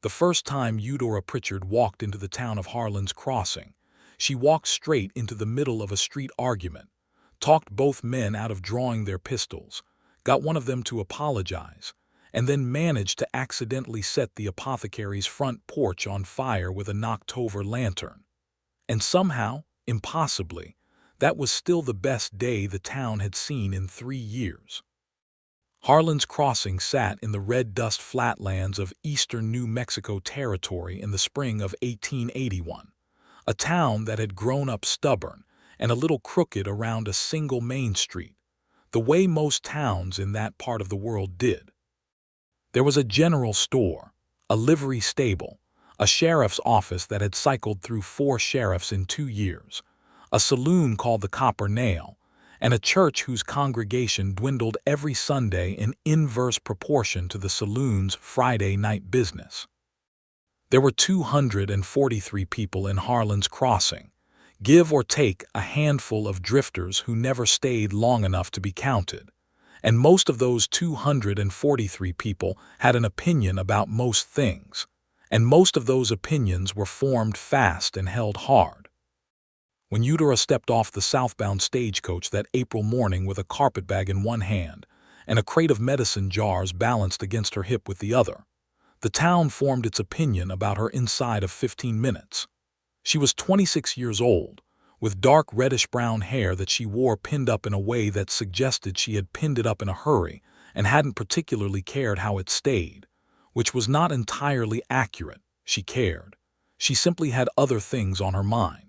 The first time Eudora Pritchard walked into the town of Harlan's Crossing, she walked straight into the middle of a street argument, talked both men out of drawing their pistols, got one of them to apologize, and then managed to accidentally set the apothecary's front porch on fire with a knocked-over lantern. And somehow, impossibly, that was still the best day the town had seen in 3 years. Harlan's Crossing sat in the red dust flatlands of eastern New Mexico Territory in the spring of 1881, a town that had grown up stubborn and a little crooked around a single main street, the way most towns in that part of the world did. There was a general store, a livery stable, a sheriff's office that had cycled through 4 sheriffs in 2 years, a saloon called the Copper Nail, and a church whose congregation dwindled every Sunday in inverse proportion to the saloon's Friday night business. There were 243 people in Harlan's Crossing, give or take a handful of drifters who never stayed long enough to be counted, and most of those 243 people had an opinion about most things, and most of those opinions were formed fast and held hard. When Eudora stepped off the southbound stagecoach that April morning with a carpetbag in one hand and a crate of medicine jars balanced against her hip with the other, the town formed its opinion about her inside of 15 minutes. She was 26 years old, with dark reddish-brown hair that she wore pinned up in a way that suggested she had pinned it up in a hurry and hadn't particularly cared how it stayed, which was not entirely accurate. She cared. She simply had other things on her mind.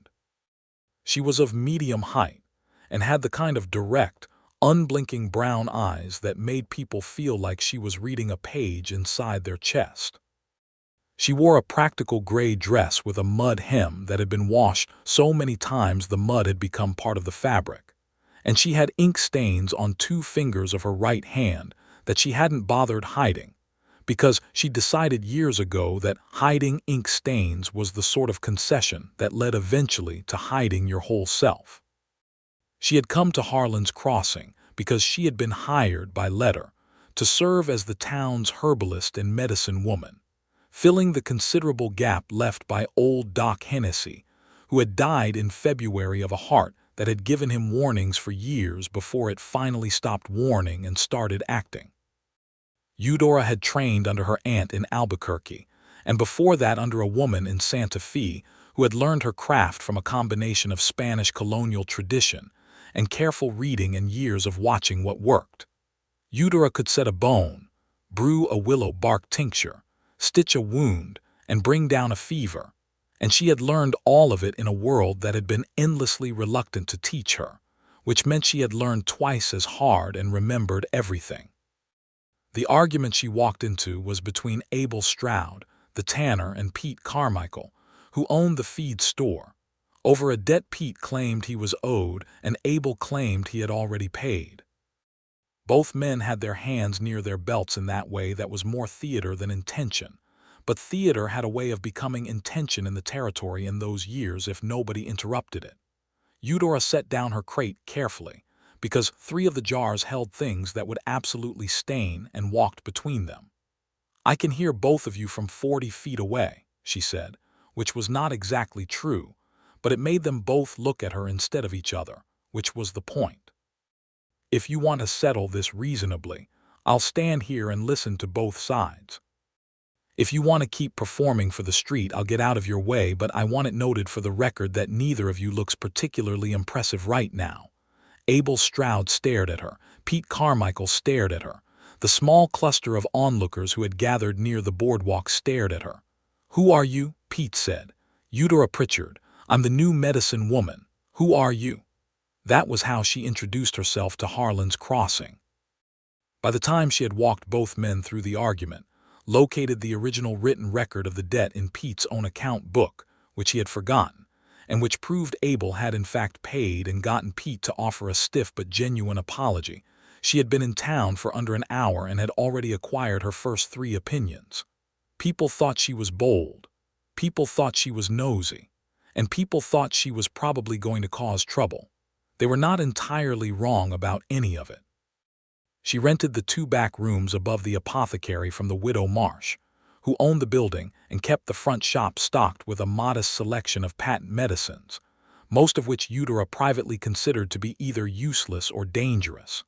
She was of medium height and had the kind of direct, unblinking brown eyes that made people feel like she was reading a page inside their chest. She wore a practical gray dress with a mud hem that had been washed so many times the mud had become part of the fabric, and she had ink stains on 2 fingers of her right hand that she hadn't bothered hiding, because she decided years ago that hiding ink stains was the sort of concession that led eventually to hiding your whole self. She had come to Harlan's Crossing because she had been hired by letter to serve as the town's herbalist and medicine woman, filling the considerable gap left by old Doc Hennessy, who had died in February of a heart that had given him warnings for years before it finally stopped warning and started acting. Eudora had trained under her aunt in Albuquerque, and before that under a woman in Santa Fe who had learned her craft from a combination of Spanish colonial tradition and careful reading and years of watching what worked. Eudora could set a bone, brew a willow bark tincture, stitch a wound, and bring down a fever, and she had learned all of it in a world that had been endlessly reluctant to teach her, which meant she had learned twice as hard and remembered everything. The argument she walked into was between Abel Stroud, the tanner, and Pete Carmichael, who owned the feed store, over a debt Pete claimed he was owed and Abel claimed he had already paid. Both men had their hands near their belts in that way that was more theater than intention, but theater had a way of becoming intention in the territory in those years if nobody interrupted it. Eudora set down her crate carefully, because 3 of the jars held things that would absolutely stain, and walked between them. "I can hear both of you from 40 feet away," she said, which was not exactly true, but it made them both look at her instead of each other, which was the point. "If you want to settle this reasonably, I'll stand here and listen to both sides. If you want to keep performing for the street, I'll get out of your way, but I want it noted for the record that neither of you looks particularly impressive right now." Abel Stroud stared at her. Pete Carmichael stared at her. The small cluster of onlookers who had gathered near the boardwalk stared at her. "Who are you?" Pete said. "Eudora Pritchard. I'm the new medicine woman. Who are you?" That was how she introduced herself to Harlan's Crossing. By the time she had walked both men through the argument, located the original written record of the debt in Pete's own account book, which he had forgotten, and which proved Abel had in fact paid, and gotten Pete to offer a stiff but genuine apology, she had been in town for under an hour and had already acquired her first 3 opinions. People thought she was bold, people thought she was nosy, and people thought she was probably going to cause trouble. They were not entirely wrong about any of it. She rented the 2 back rooms above the apothecary from the widow Marsh, who owned the building and kept the front shop stocked with a modest selection of patent medicines, most of which Eudora privately considered to be either useless or dangerous.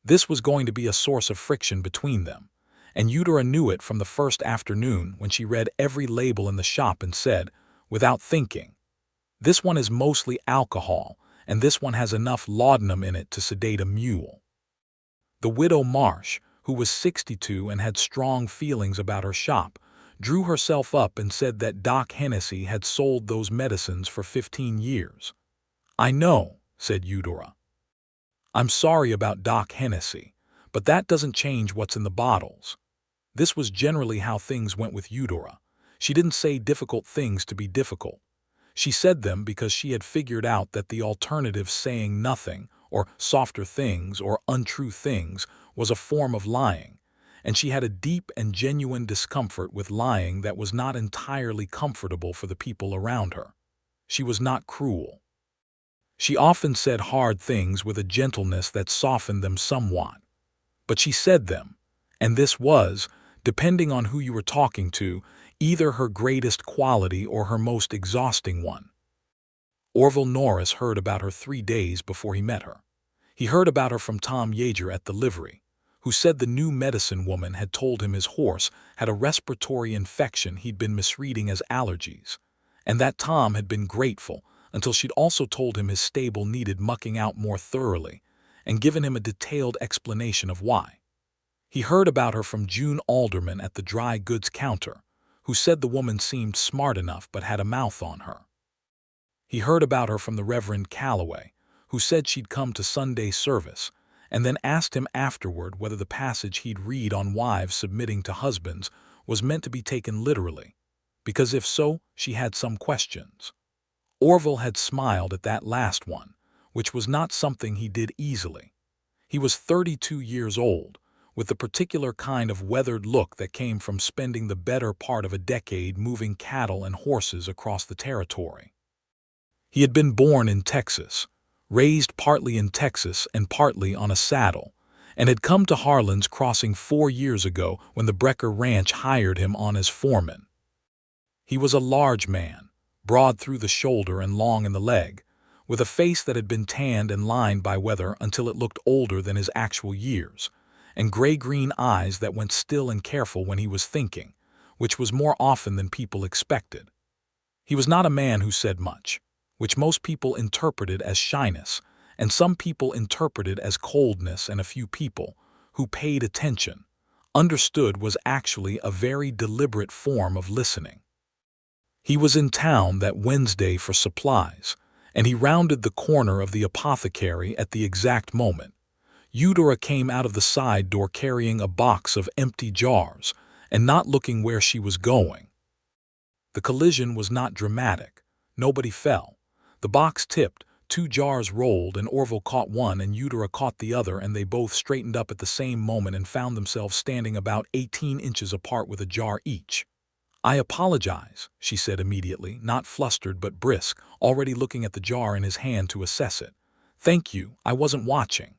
This was going to be a source of friction between them, and Eudora knew it from the first afternoon when she read every label in the shop and said, without thinking, "This one is mostly alcohol, and this one has enough laudanum in it to sedate a mule." The widow Marsh, who was 62 and had strong feelings about her shop, drew herself up and said that Doc Hennessy had sold those medicines for 15 years. "I know," said Eudora. "I'm sorry about Doc Hennessy, but that doesn't change what's in the bottles." This was generally how things went with Eudora. She didn't say difficult things to be difficult. She said them because she had figured out that the alternative, saying nothing, or softer things, or untrue things, was a form of lying, and she had a deep and genuine discomfort with lying that was not entirely comfortable for the people around her. She was not cruel. She often said hard things with a gentleness that softened them somewhat. But she said them, and this was, depending on who you were talking to, either her greatest quality or her most exhausting one. Orville Norris heard about her 3 days before he met her. He heard about her from Tom Yeager at the livery, who said the new medicine woman had told him his horse had a respiratory infection he'd been misreading as allergies, and that Tom had been grateful until she'd also told him his stable needed mucking out more thoroughly and given him a detailed explanation of why. He heard about her from June Alderman at the dry goods counter, who said the woman seemed smart enough but had a mouth on her. He heard about her from the Reverend Calloway, who said she'd come to Sunday service, and then asked him afterward whether the passage he'd read on wives submitting to husbands was meant to be taken literally, because if so, she had some questions. Orville had smiled at that last one, which was not something he did easily. He was 32 years old, with the particular kind of weathered look that came from spending the better part of a decade moving cattle and horses across the territory. He had been born in Texas, raised partly in Texas and partly on a saddle, and had come to Harlan's Crossing 4 years ago when the Brecker Ranch hired him on as foreman. He was a large man, broad through the shoulder and long in the leg, with a face that had been tanned and lined by weather until it looked older than his actual years, and gray-green eyes that went still and careful when he was thinking, which was more often than people expected. He was not a man who said much, which most people interpreted as shyness, and some people interpreted as coldness, and a few people, who paid attention, understood was actually a very deliberate form of listening. He was in town that Wednesday for supplies, and he rounded the corner of the apothecary at the exact moment. Eudora came out of the side door carrying a box of empty jars and not looking where she was going. The collision was not dramatic. Nobody fell. The box tipped, 2 jars rolled, and Orville caught one and Eudora caught the other, and they both straightened up at the same moment and found themselves standing about 18 inches apart with a jar each. "I apologize," she said immediately, not flustered but brisk, already looking at the jar in his hand to assess it. "Thank you, I wasn't watching."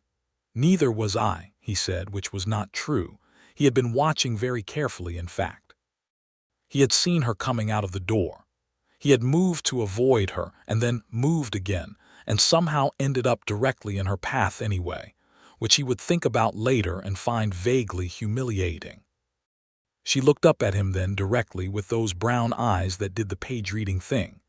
"Neither was I," he said, which was not true. He had been watching very carefully, in fact. He had seen her coming out of the door. He had moved to avoid her, and then moved again, and somehow ended up directly in her path anyway, which he would think about later and find vaguely humiliating. She looked up at him then directly with those brown eyes that did the page-reading thing.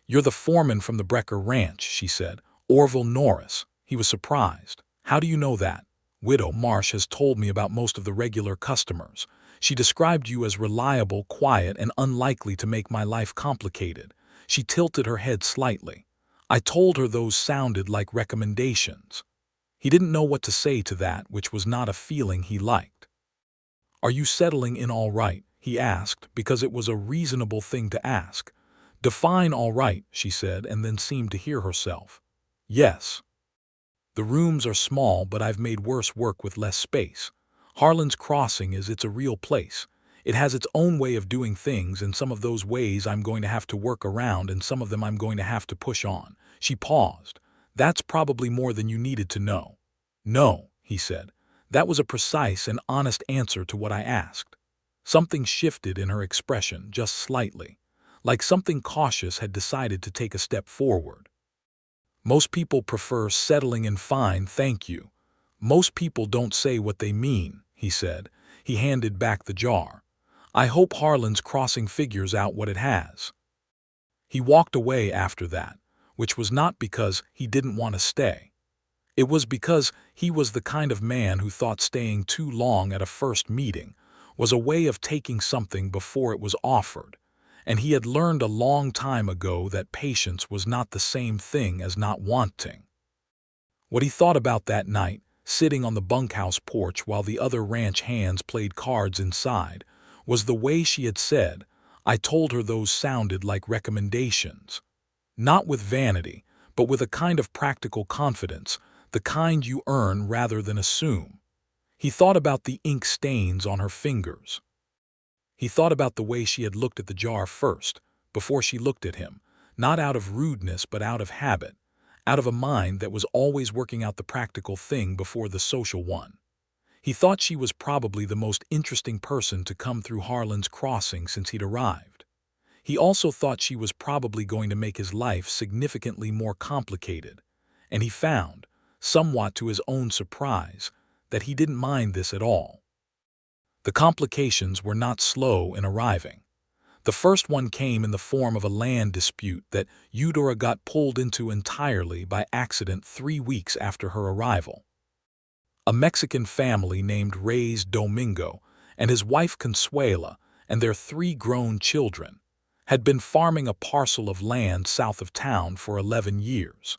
"You're the foreman from the Brecker Ranch," she said. "Orville Norris." He was surprised. "How do you know that?" "Widow Marsh has told me about most of the regular customers. She described you as reliable, quiet, and unlikely to make my life complicated." She tilted her head slightly. "I told her those sounded like recommendations." He didn't know what to say to that, which was not a feeling he liked. "Are you settling in all right?" he asked, because it was a reasonable thing to ask. "Define all right," she said, and then seemed to hear herself. "Yes. The rooms are small, but I've made worse work with less space. Harlan's Crossing it's a real place. It has its own way of doing things, and some of those ways I'm going to have to work around, and some of them I'm going to have to push on." She paused. "That's probably more than you needed to know." "No," he said. "That was a precise and honest answer to what I asked." Something shifted in her expression just slightly, like something cautious had decided to take a step forward. Most people prefer settling in fine, thank you. Most people don't say what they mean, he said. He handed back the jar. I hope Harlan's crossing figures out what it has. He walked away after that, which was not because he didn't want to stay. It was because he was the kind of man who thought staying too long at a first meeting was a way of taking something before it was offered, and he had learned a long time ago that patience was not the same thing as not wanting. What he thought about that night, sitting on the bunkhouse porch while the other ranch hands played cards inside, was the way she had said, I told her those sounded like recommendations. Not with vanity, but with a kind of practical confidence, the kind you earn rather than assume. He thought about the ink stains on her fingers. He thought about the way she had looked at the jar first, before she looked at him, not out of rudeness but out of habit, out of a mind that was always working out the practical thing before the social one. He thought she was probably the most interesting person to come through Harlan's crossing since he'd arrived. He also thought she was probably going to make his life significantly more complicated, and he found, somewhat to his own surprise, that he didn't mind this at all. The complications were not slow in arriving. The first one came in the form of a land dispute that Eudora got pulled into entirely by accident 3 weeks after her arrival. A Mexican family named Reyes Domingo and his wife Consuela and their 3 grown children had been farming a parcel of land south of town for 11 years.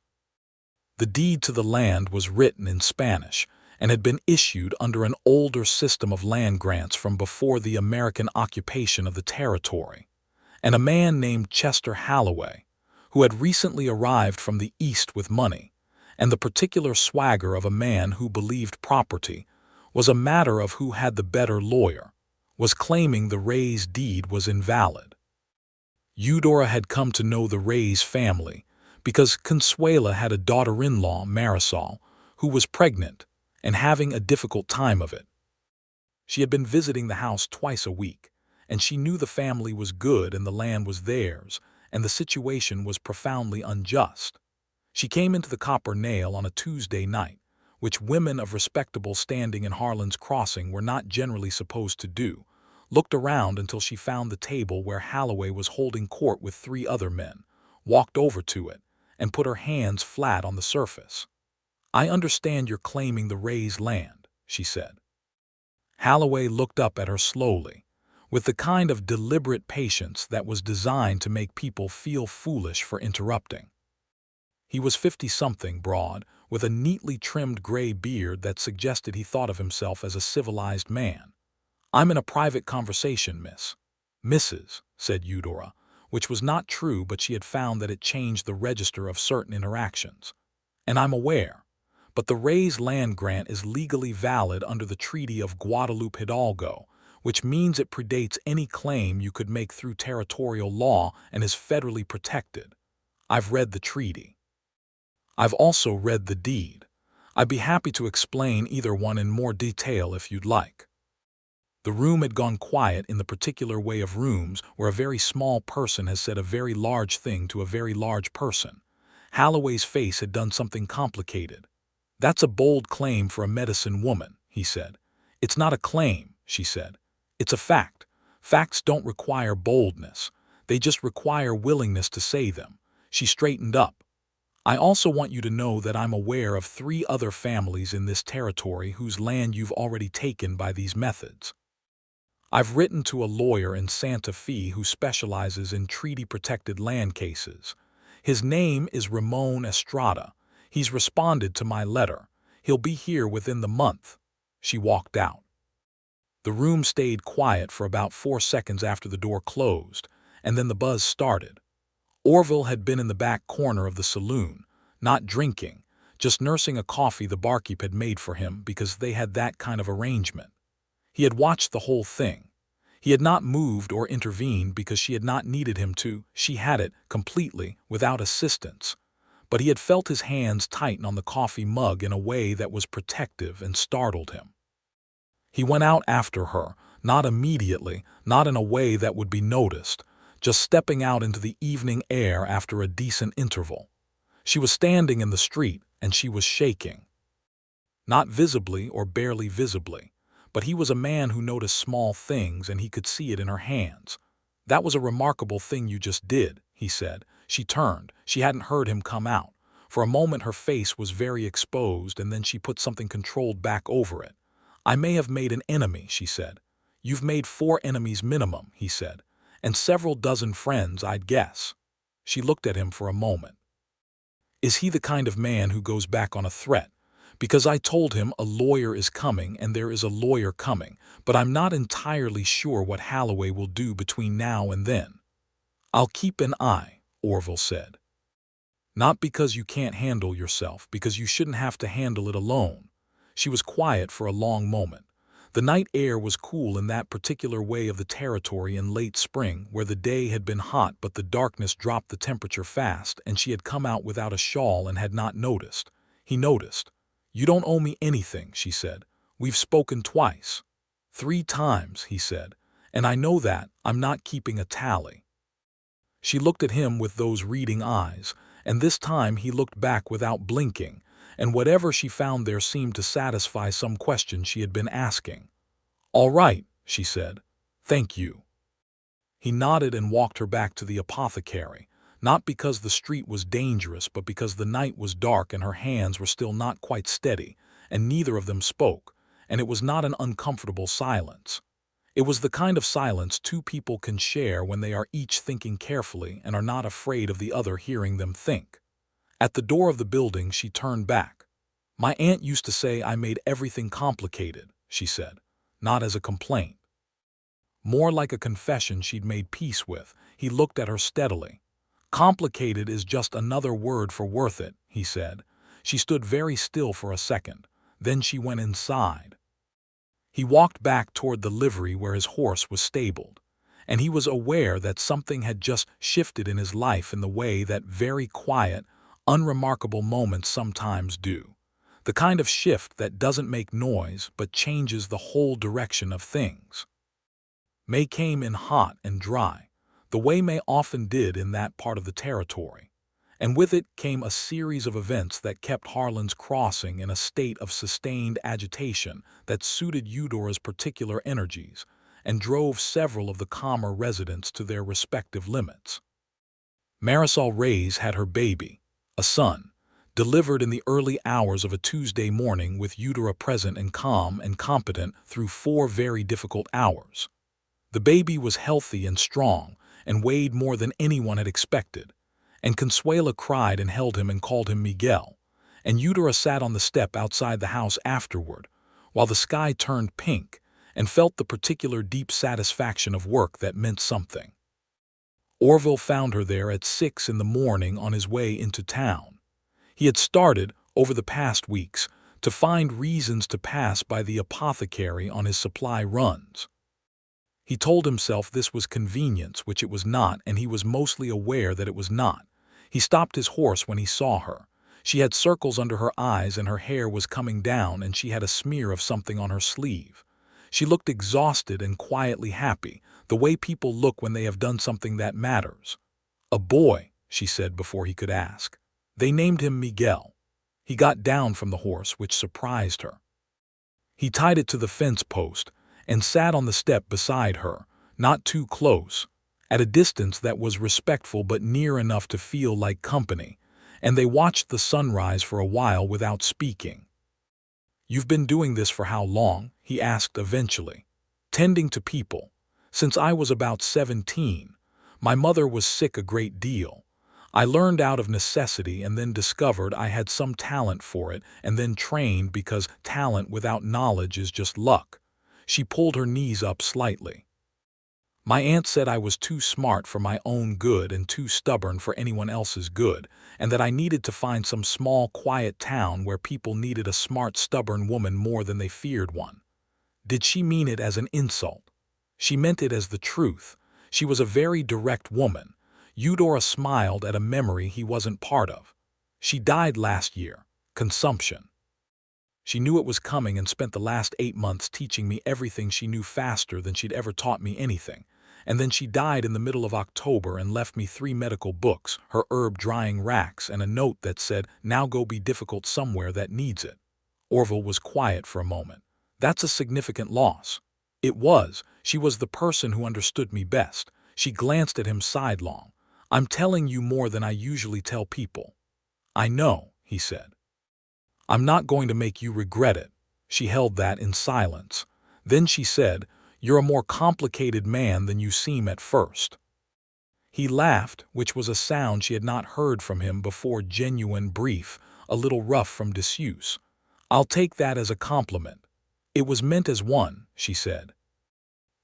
The deed to the land was written in Spanish and had been issued under an older system of land grants from before the American occupation of the territory, and a man named Chester Holloway, who had recently arrived from the East with money, and the particular swagger of a man who believed property was a matter of who had the better lawyer, was claiming the Reyes deed was invalid. Eudora had come to know the Reyes family because Consuela had a daughter-in-law, Marisol, who was pregnant and having a difficult time of it. She had been visiting the house twice a week, and she knew the family was good and the land was theirs, and the situation was profoundly unjust. She came into the Copper Nail on a Tuesday night, which women of respectable standing in Harlan's Crossing were not generally supposed to do, looked around until she found the table where Holloway was holding court with 3 other men, walked over to it, and put her hands flat on the surface. I understand you're claiming the Reyes land, she said. Holloway looked up at her slowly, with the kind of deliberate patience that was designed to make people feel foolish for interrupting. He was 50-something, broad, with a neatly trimmed gray beard that suggested he thought of himself as a civilized man. I'm in a private conversation, miss. Mrs., said Eudora, which was not true, but she had found that it changed the register of certain interactions. And I'm aware. But the Reyes land grant is legally valid under the Treaty of Guadalupe Hidalgo, which means it predates any claim you could make through territorial law and is federally protected. I've read the treaty. I've also read the deed. I'd be happy to explain either one in more detail if you'd like. The room had gone quiet in the particular way of rooms where a very small person has said a very large thing to a very large person. Holloway's face had done something complicated. That's a bold claim for a medicine woman, he said. It's not a claim, she said. It's a fact. Facts don't require boldness. They just require willingness to say them. She straightened up. I also want you to know that I'm aware of 3 other families in this territory whose land you've already taken by these methods. I've written to a lawyer in Santa Fe who specializes in treaty-protected land cases. His name is Ramon Estrada. He's responded to my letter. He'll be here within the month. She walked out. The room stayed quiet for about 4 seconds after the door closed, and then the buzz started. Orville had been in the back corner of the saloon, not drinking, just nursing a coffee the barkeep had made for him because they had that kind of arrangement. He had watched the whole thing. He had not moved or intervened because she had not needed him to. She had it, completely, without assistance. But he had felt his hands tighten on the coffee mug in a way that was protective and startled him. He went out after her, Not immediately, not in a way that would be noticed, just stepping out into the evening air after a decent interval. She was standing in the street, and she was shaking. Not visibly or barely visibly, but he was a man who noticed small things and he could see it in her hands. "That was a remarkable thing you just did," he said. She turned. She hadn't heard him come out. For a moment her face was very exposed, and then she put something controlled back over it. "I may have made an enemy," she said. "You've made 4 enemies minimum," he said, "and several dozen friends, I'd guess." She looked at him for a moment. "Is he the kind of man who goes back on a threat? Because I told him a lawyer is coming and there is a lawyer coming, but I'm not entirely sure what Holloway will do between now and then." "I'll keep an eye," Orville said. "Not because you can't handle yourself, because you shouldn't have to handle it alone." She was quiet for a long moment. The night air was cool in that particular way of the territory in late spring, where the day had been hot but the darkness dropped the temperature fast, and she had come out without a shawl and had not noticed. He noticed. "You don't owe me anything," she said. "We've spoken twice." "3 times," he said. "And I know that. I'm not keeping a tally." She looked at him with those reading eyes, and this time he looked back without blinking, and whatever she found there seemed to satisfy some question she had been asking. "All right," she said. "Thank you." He nodded and walked her back to the apothecary, not because the street was dangerous, but because the night was dark and her hands were still not quite steady, and neither of them spoke, and it was not an uncomfortable silence. It was the kind of silence 2 people can share when they are each thinking carefully and are not afraid of the other hearing them think. At the door of the building she turned back. "My aunt used to say I made everything complicated," she said, not as a complaint. More like a confession she'd made peace with. He looked at her steadily. "Complicated is just another word for worth it," he said. She stood very still for a second. Then she went inside. He walked back toward the livery where his horse was stabled, and he was aware that something had just shifted in his life in the way that very quiet, unremarkable moments sometimes do. The kind of shift that doesn't make noise but changes the whole direction of things. May came in hot and dry, the way May often did in that part of the territory, and with it came a series of events that kept Harlan's crossing in a state of sustained agitation that suited Eudora's particular energies and drove several of the calmer residents to their respective limits. Marisol Reyes had her baby, a son, delivered in the early hours of a Tuesday morning, with Eudora present and calm and competent through 4 very difficult hours. The baby was healthy and strong and weighed more than anyone had expected, and Consuela cried and held him and called him Miguel, and Eudora sat on the step outside the house afterward, while the sky turned pink, and felt the particular deep satisfaction of work that meant something. Orville found her there at 6 in the morning on his way into town. He had started, over the past weeks, to find reasons to pass by the apothecary on his supply runs. He told himself this was convenience, which it was not, and he was mostly aware that it was not. He stopped his horse when he saw her. She had circles under her eyes and her hair was coming down, and she had a smear of something on her sleeve. She looked exhausted and quietly happy, the way people look when they have done something that matters. "A boy," she said before he could ask. "They named him Miguel." He got down from the horse, which surprised her. He tied it to the fence post and sat on the step beside her, not too close, at a distance that was respectful but near enough to feel like company, and they watched the sunrise for a while without speaking. "You've been doing this for how long?" he asked eventually. "Tending to people. Since I was about 17. My mother was sick a great deal. I learned out of necessity and then discovered I had some talent for it, and then trained, because talent without knowledge is just luck." She pulled her knees up slightly. "My aunt said I was too smart for my own good and too stubborn for anyone else's good, and that I needed to find some small, quiet town where people needed a smart, stubborn woman more than they feared one." Did she mean it as an insult? She meant it as the truth. She was a very direct woman. Eudora smiled at a memory he wasn't part of. "She died last year. Consumption." She knew it was coming and spent the last 8 months teaching me everything she knew faster than she'd ever taught me anything. And then she died in the middle of October and left me 3 medical books, her herb drying racks, and a note that said, "Now go be difficult somewhere that needs it." Orville was quiet for a moment. "That's a significant loss." It was. She was the person who understood me best. She glanced at him sidelong. "I'm telling you more than I usually tell people." "I know," he said. "I'm not going to make you regret it." She held that in silence. Then she said, "You're a more complicated man than you seem at first." He laughed, which was a sound she had not heard from him before, genuine, brief, a little rough from disuse. "I'll take that as a compliment." "It was meant as one," she said.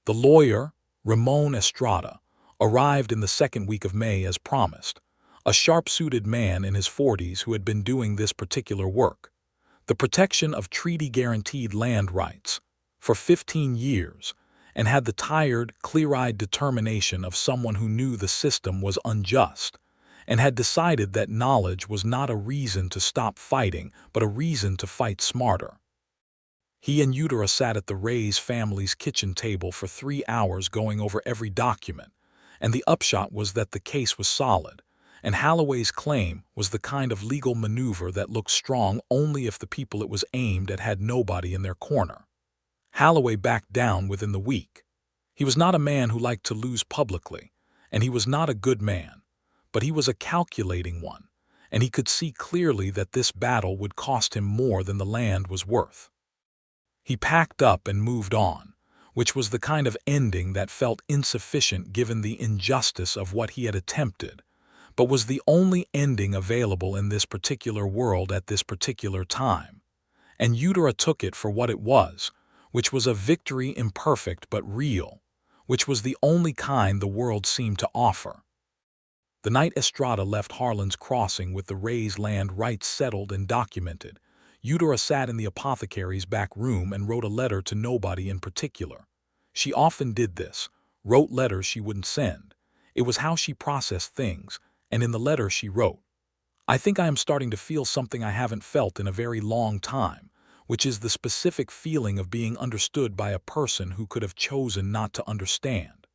The lawyer, Ramon Estrada, arrived in the second week of May as promised, a sharp-suited man in his 40s who had been doing this particular work, the protection of treaty-guaranteed land rights, for 15 years, and had the tired, clear-eyed determination of someone who knew the system was unjust, and had decided that knowledge was not a reason to stop fighting, but a reason to fight smarter. He and Eudora sat at the Ray's family's kitchen table for 3 hours going over every document, and the upshot was that the case was solid, and Holloway's claim was the kind of legal maneuver that looked strong only if the people it was aimed at had nobody in their corner. Holloway backed down within the week. He was not a man who liked to lose publicly, and he was not a good man, but he was a calculating one, and he could see clearly that this battle would cost him more than the land was worth. He packed up and moved on, which was the kind of ending that felt insufficient given the injustice of what he had attempted, but was the only ending available in this particular world at this particular time. And Eudora took it for what it was, which was a victory imperfect but real, which was the only kind the world seemed to offer. The night Estrada left Harlan's crossing with the Ray's land rights settled and documented, Eudora sat in the apothecary's back room and wrote a letter to nobody in particular. She often did this, wrote letters she wouldn't send. It was how she processed things, and in the letter she wrote, "I think I am starting to feel something I haven't felt in a very long time, which is the specific feeling of being understood by a person who could have chosen not to understand."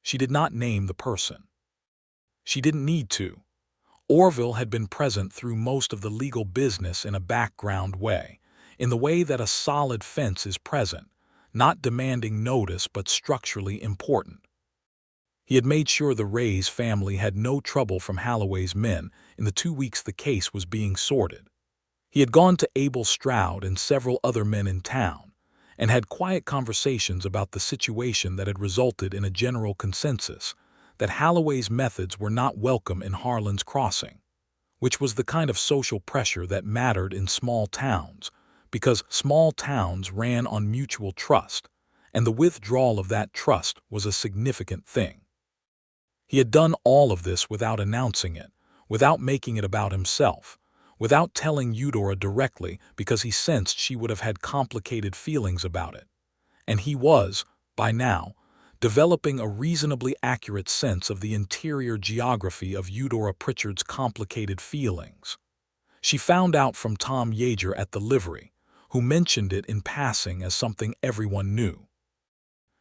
She did not name the person. She didn't need to. Orville had been present through most of the legal business in a background way, in the way that a solid fence is present, not demanding notice but structurally important. He had made sure the Ray's family had no trouble from Holloway's men in the 2 weeks the case was being sorted. He had gone to Abel Stroud and several other men in town, and had quiet conversations about the situation that had resulted in a general consensus that Holloway's methods were not welcome in Harlan's crossing, which was the kind of social pressure that mattered in small towns, because small towns ran on mutual trust, and the withdrawal of that trust was a significant thing. He had done all of this without announcing it, without making it about himself, without telling Eudora directly because he sensed she would have had complicated feelings about it. And he was, by now, developing a reasonably accurate sense of the interior geography of Eudora Pritchard's complicated feelings. She found out from Tom Yeager at the livery, who mentioned it in passing as something everyone knew.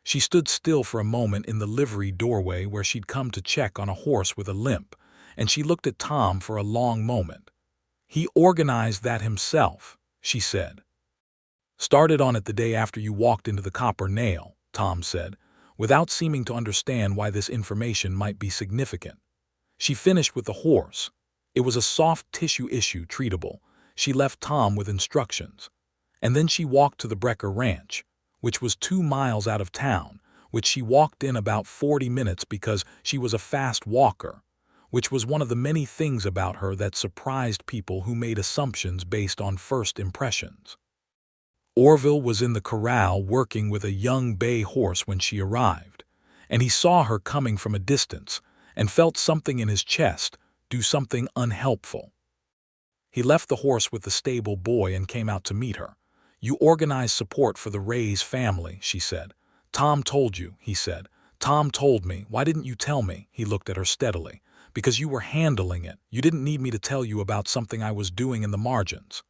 She stood still for a moment in the livery doorway where she'd come to check on a horse with a limp, and she looked at Tom for a long moment. "He organized that himself," she said. "Started on it the day after you walked into the Copper Nail," Tom said, without seeming to understand why this information might be significant. She finished with the horse. It was a soft tissue issue, treatable. She left Tom with instructions. And then she walked to the Brecker Ranch, which was 2 miles out of town, which she walked in about 40 minutes because she was a fast walker, which was one of the many things about her that surprised people who made assumptions based on first impressions. Orville was in the corral working with a young bay horse when she arrived, and he saw her coming from a distance and felt something in his chest do something unhelpful. He left the horse with the stable boy and came out to meet her. "You organized support for the Ray's family," she said. "Tom told you," he said. "Tom told me. Why didn't you tell me?" He looked at her steadily. "Because you were handling it. You didn't need me to tell you about something I was doing in the margins."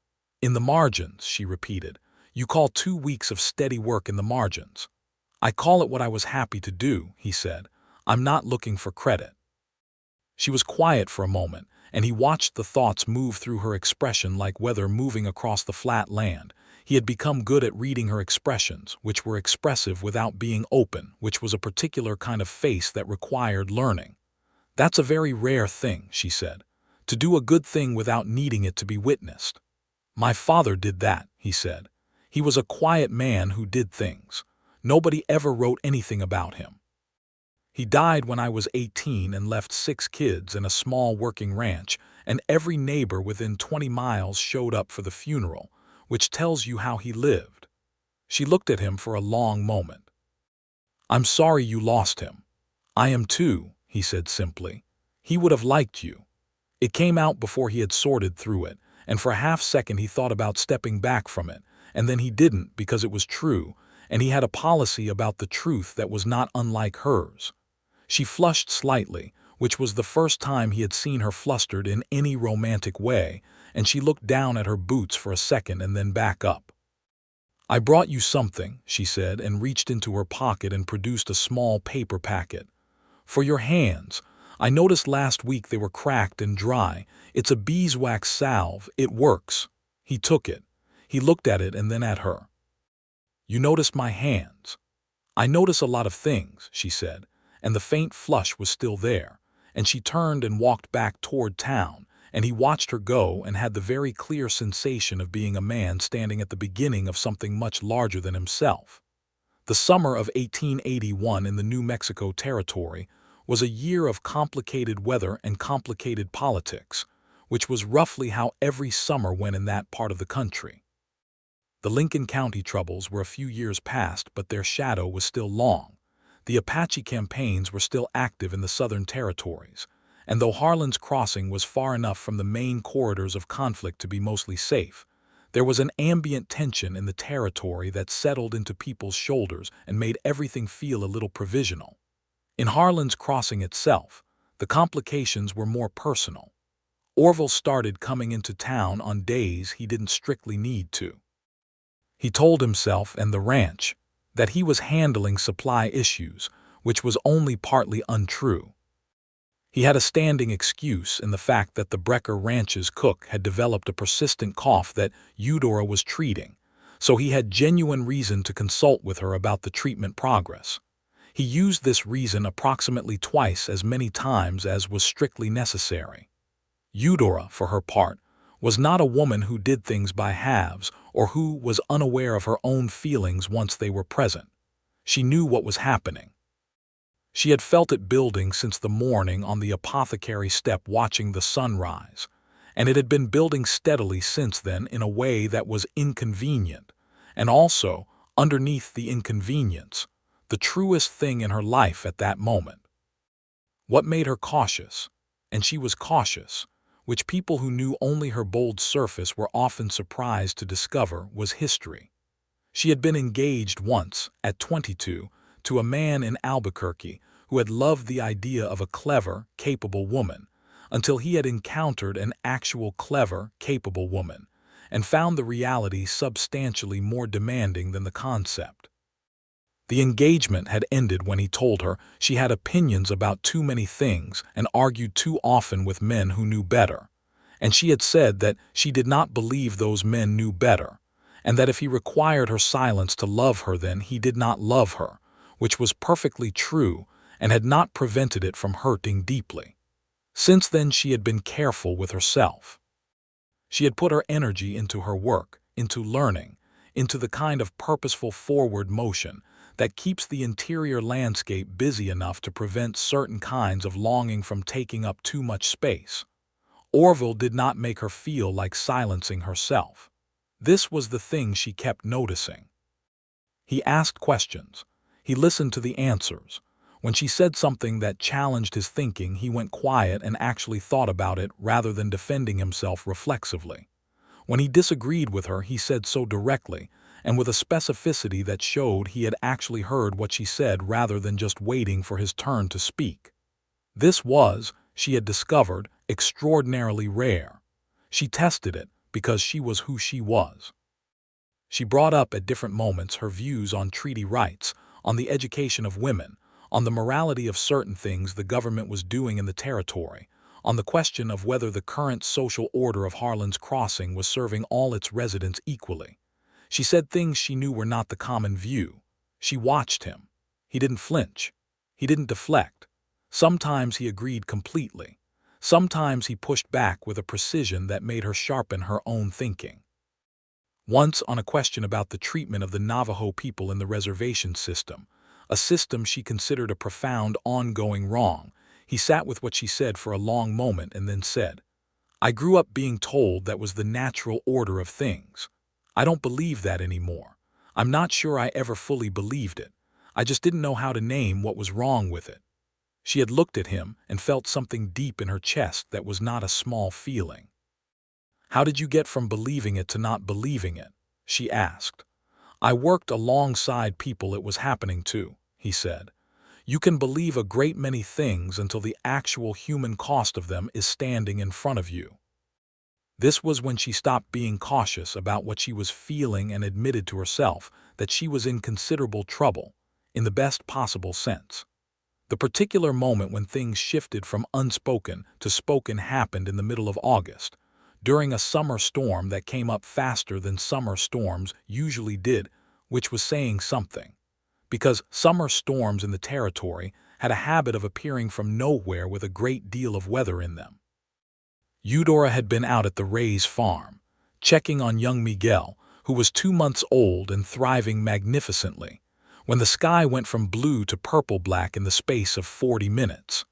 "In the margins," she repeated. "You call 2 weeks of steady work in the margins." "I call it what I was happy to do," he said. "I'm not looking for credit." She was quiet for a moment, and he watched the thoughts move through her expression like weather moving across the flat land. He had become good at reading her expressions, which were expressive without being open, which was a particular kind of face that required learning. "That's a very rare thing," she said, "to do a good thing without needing it to be witnessed." "My father did that," he said. "He was a quiet man who did things. Nobody ever wrote anything about him. He died when I was 18 and left 6 kids and a small working ranch, and every neighbor within 20 miles showed up for the funeral, which tells you how he lived." She looked at him for a long moment. "I'm sorry you lost him." "I am too," he said simply. "He would have liked you." It came out before he had sorted through it, and for a half-second he thought about stepping back from it, and then he didn't because it was true, and he had a policy about the truth that was not unlike hers. She flushed slightly, which was the first time he had seen her flustered in any romantic way, and she looked down at her boots for a second and then back up. "I brought you something," she said, and reached into her pocket and produced a small paper packet. "For your hands. I noticed last week they were cracked and dry. It's a beeswax salve. It works." He took it. He looked at it and then at her. "You noticed my hands." "I notice a lot of things," she said, and the faint flush was still there, and she turned and walked back toward town, and he watched her go and had the very clear sensation of being a man standing at the beginning of something much larger than himself. The summer of 1881 in the New Mexico Territory was a year of complicated weather and complicated politics, which was roughly how every summer went in that part of the country. The Lincoln County troubles were a few years past, but their shadow was still long. The Apache campaigns were still active in the southern territories, and though Harlan's Crossing was far enough from the main corridors of conflict to be mostly safe, there was an ambient tension in the territory that settled into people's shoulders and made everything feel a little provisional. In Harlan's Crossing itself, the complications were more personal. Orville started coming into town on days he didn't strictly need to. He told himself and the ranch that he was handling supply issues, which was only partly untrue. He had a standing excuse in the fact that the Brecker Ranch's cook had developed a persistent cough that Eudora was treating, so he had genuine reason to consult with her about the treatment progress. He used this reason approximately twice as many times as was strictly necessary. Eudora, for her part, was not a woman who did things by halves or who was unaware of her own feelings once they were present. She knew what was happening. She had felt it building since the morning on the apothecary step watching the sun rise, and it had been building steadily since then in a way that was inconvenient, and also, underneath the inconvenience, the truest thing in her life at that moment. What made her cautious, and she was cautious, which people who knew only her bold surface were often surprised to discover, was history. She had been engaged once, at 22, to a man in Albuquerque who had loved the idea of a clever, capable woman, until he had encountered an actual clever, capable woman, and found the reality substantially more demanding than the concept. The engagement had ended when he told her she had opinions about too many things and argued too often with men who knew better, and she had said that she did not believe those men knew better, and that if he required her silence to love her then he did not love her, which was perfectly true and had not prevented it from hurting deeply. Since then she had been careful with herself. She had put her energy into her work, into learning, into the kind of purposeful forward motion that keeps the interior landscape busy enough to prevent certain kinds of longing from taking up too much space. Orville did not make her feel like silencing herself. This was the thing she kept noticing. He asked questions. He listened to the answers. When she said something that challenged his thinking, he went quiet and actually thought about it rather than defending himself reflexively. When he disagreed with her, he said so directly, and with a specificity that showed he had actually heard what she said rather than just waiting for his turn to speak. This was, she had discovered, extraordinarily rare. She tested it, because she was who she was. She brought up at different moments her views on treaty rights, on the education of women, on the morality of certain things the government was doing in the territory, on the question of whether the current social order of Harlan's Crossing was serving all its residents equally. She said things she knew were not the common view. She watched him. He didn't flinch. He didn't deflect. Sometimes he agreed completely. Sometimes he pushed back with a precision that made her sharpen her own thinking. Once, on a question about the treatment of the Navajo people in the reservation system, a system she considered a profound, ongoing wrong, he sat with what she said for a long moment and then said, "I grew up being told that was the natural order of things. I don't believe that anymore. I'm not sure I ever fully believed it. I just didn't know how to name what was wrong with it." She had looked at him and felt something deep in her chest that was not a small feeling. "How did you get from believing it to not believing it?" she asked. "I worked alongside people it was happening to," he said. "You can believe a great many things until the actual human cost of them is standing in front of you." This was when she stopped being cautious about what she was feeling and admitted to herself that she was in considerable trouble, in the best possible sense. The particular moment when things shifted from unspoken to spoken happened in the middle of August, during a summer storm that came up faster than summer storms usually did, which was saying something. Because summer storms in the territory had a habit of appearing from nowhere with a great deal of weather in them. Eudora had been out at the Ray's farm, checking on young Miguel, who was 2 months old and thriving magnificently, when the sky went from blue to purple-black in the space of 40 minutes.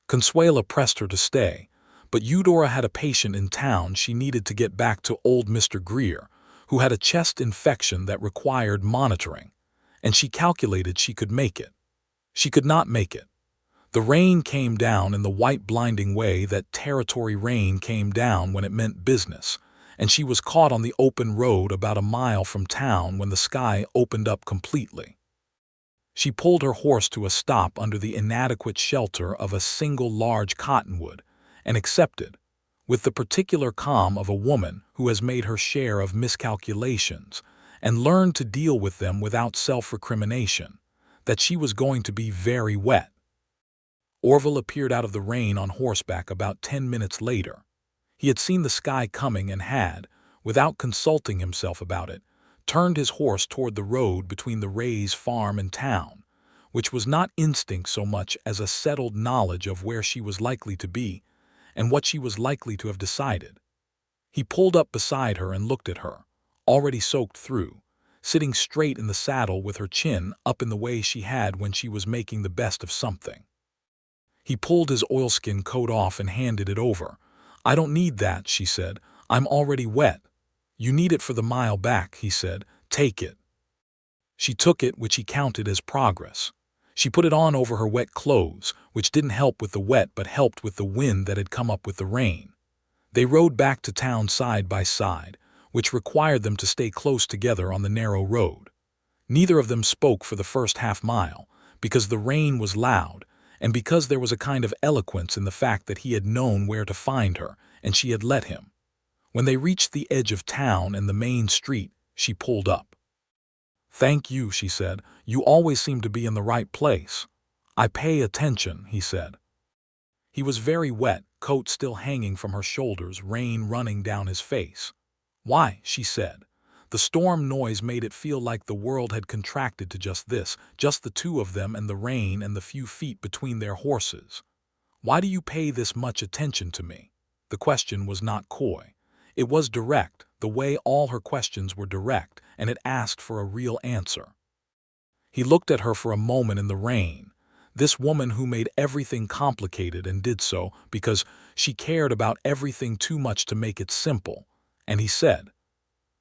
Consuela pressed her to stay, but Eudora had a patient in town she needed to get back to old Mr. Greer, who had a chest infection that required monitoring, and she calculated she could make it. She could not make it. The rain came down in the white blinding way that territory rain came down when it meant business, and she was caught on the open road about a mile from town when the sky opened up completely. She pulled her horse to a stop under the inadequate shelter of a single large cottonwood, and accepted, with the particular calm of a woman who has made her share of miscalculations and learned to deal with them without self-recrimination, that she was going to be very wet. Orville appeared out of the rain on horseback about 10 minutes later. He had seen the sky coming and had, without consulting himself about it, turned his horse toward the road between the Ray's farm and town, which was not instinct so much as a settled knowledge of where she was likely to be and what she was likely to have decided. He pulled up beside her and looked at her, already soaked through, sitting straight in the saddle with her chin up in the way she had when she was making the best of something. He pulled his oilskin coat off and handed it over. "I don't need that," she said. "I'm already wet." "You need it for the mile back," he said. "Take it." She took it, which he counted as progress. She put it on over her wet clothes, which didn't help with the wet but helped with the wind that had come up with the rain. They rode back to town side by side, which required them to stay close together on the narrow road. Neither of them spoke for the first half-mile, because the rain was loud, and because there was a kind of eloquence in the fact that he had known where to find her, and she had let him. When they reached the edge of town and the main street, she pulled up. "Thank you," she said. "You always seem to be in the right place." "I pay attention," he said. He was very wet, coat still hanging from her shoulders, rain running down his face. "Why?" she said. The storm noise made it feel like the world had contracted to just this, just the two of them and the rain and the few feet between their horses. "Why do you pay this much attention to me?" The question was not coy. It was direct, the way all her questions were direct, and it asked for a real answer. He looked at her for a moment in the rain, this woman who made everything complicated and did so because she cared about everything too much to make it simple, and he said,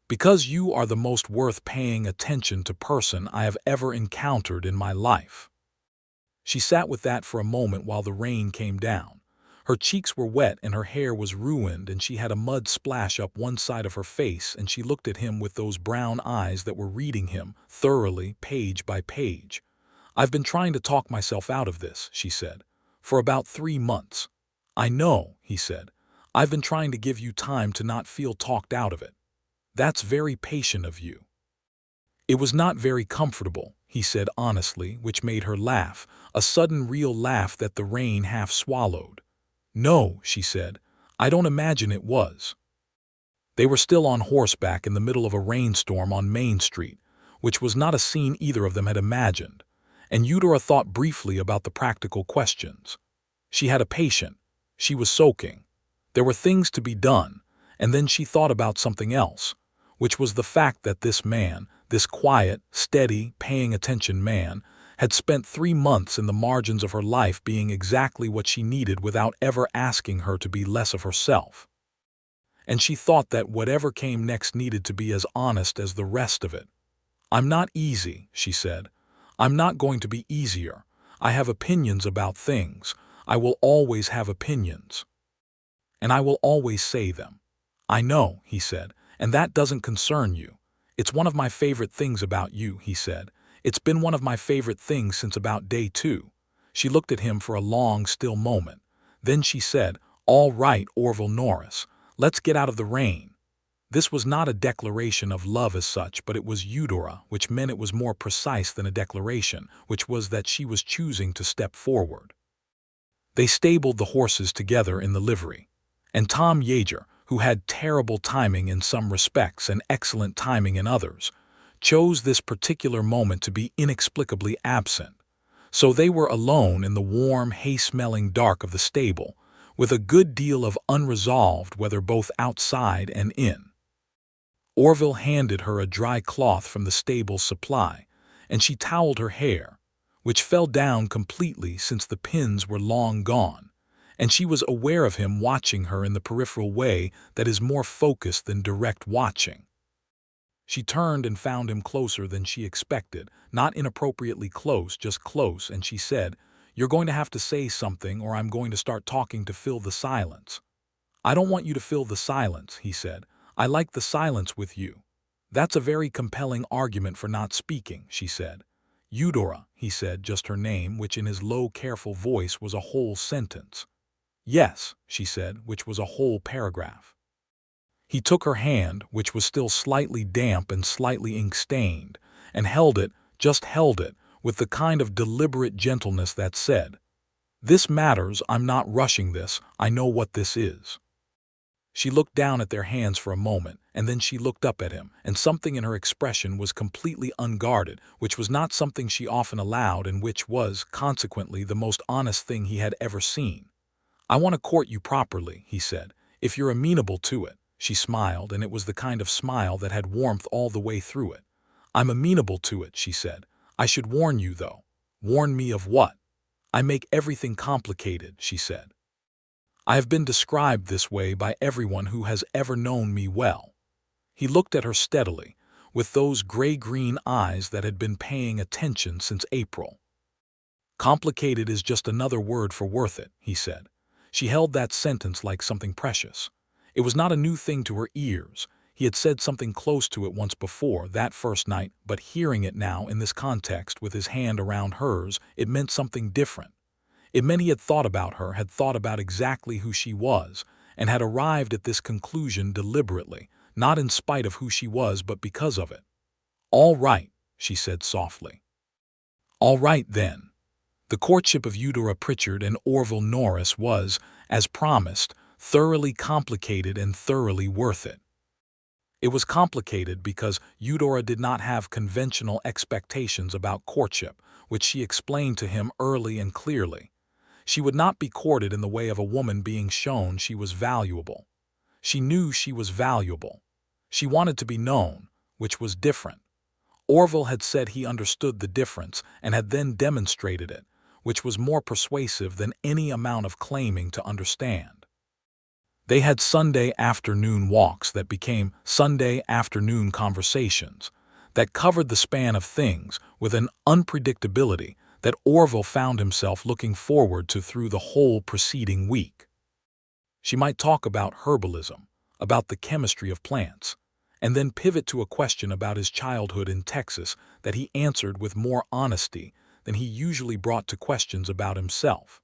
"Because you are the most worth paying attention to person I have ever encountered in my life." She sat with that for a moment while the rain came down. Her cheeks were wet and her hair was ruined and she had a mud splash up one side of her face, and she looked at him with those brown eyes that were reading him thoroughly, page by page. "I've been trying to talk myself out of this," she said, "for about 3 months. "I know," he said. I've been trying to give you time to not feel talked out of it. That's very patient of you." "It was not very comfortable," he said honestly, which made her laugh, a sudden real laugh that the rain half swallowed. "No," she said, "I don't imagine it was." They were still on horseback in the middle of a rainstorm on Main Street, which was not a scene either of them had imagined, and Eudora thought briefly about the practical questions. She had a patient. She was soaking. There were things to be done, and then she thought about something else, which was the fact that this man, this quiet, steady, paying attention man, had spent 3 months in the margins of her life being exactly what she needed without ever asking her to be less of herself. And she thought that whatever came next needed to be as honest as the rest of it. "I'm not easy," she said. "I'm not going to be easier. I have opinions about things. I will always have opinions. And I will always say them." "I know," he said, "and that doesn't concern you. It's one of my favorite things about you," he said. "It's been one of my favorite things since about day 2. She looked at him for a long, still moment. Then she said, "All right, Orville Norris, let's get out of the rain." This was not a declaration of love as such, but it was Eudora, which meant it was more precise than a declaration, which was that she was choosing to step forward. They stabled the horses together in the livery, and Tom Yeager, who had terrible timing in some respects and excellent timing in others, chose this particular moment to be inexplicably absent. So they were alone in the warm, hay-smelling dark of the stable, with a good deal of unresolved whether both outside and in. Orville handed her a dry cloth from the stable's supply, and she toweled her hair, which fell down completely since the pins were long gone, and she was aware of him watching her in the peripheral way that is more focused than direct watching. She turned and found him closer than she expected, not inappropriately close, just close, and she said, "You're going to have to say something or I'm going to start talking to fill the silence." "I don't want you to fill the silence," he said. "I like the silence with you." "That's a very compelling argument for not speaking," she said. "Eudora," he said, just her name, which in his low, careful voice was a whole sentence. "Yes," she said, which was a whole paragraph. He took her hand, which was still slightly damp and slightly ink-stained, and held it, just held it, with the kind of deliberate gentleness that said, "This matters, I'm not rushing this, I know what this is." She looked down at their hands for a moment, and then she looked up at him, and something in her expression was completely unguarded, which was not something she often allowed and which was, consequently, the most honest thing he had ever seen. "I want to court you properly," he said, "if you're amenable to it." She smiled, and it was the kind of smile that had warmth all the way through it. "I'm amenable to it," she said. "I should warn you, though." "Warn me of what?" "I make everything complicated," she said. "I have been described this way by everyone who has ever known me well." He looked at her steadily, with those gray-green eyes that had been paying attention since April. "Complicated is just another word for worth it," he said. She held that sentence like something precious. It was not a new thing to her ears. He had said something close to it once before, that first night, but hearing it now in this context with his hand around hers, it meant something different. It meant he had thought about her, had thought about exactly who she was, and had arrived at this conclusion deliberately, not in spite of who she was but because of it. "All right," she said softly. "All right, then." The courtship of Eudora Pritchard and Orville Norris was, as promised, thoroughly complicated and thoroughly worth it. It was complicated because Eudora did not have conventional expectations about courtship, which she explained to him early and clearly. She would not be courted in the way of a woman being shown she was valuable. She knew she was valuable. She wanted to be known, which was different. Orville had said he understood the difference and had then demonstrated it, which was more persuasive than any amount of claiming to understand. They had Sunday afternoon walks that became Sunday afternoon conversations that covered the span of things with an unpredictability that Orville found himself looking forward to through the whole preceding week. She might talk about herbalism, about the chemistry of plants, and then pivot to a question about his childhood in Texas that he answered with more honesty than he usually brought to questions about himself.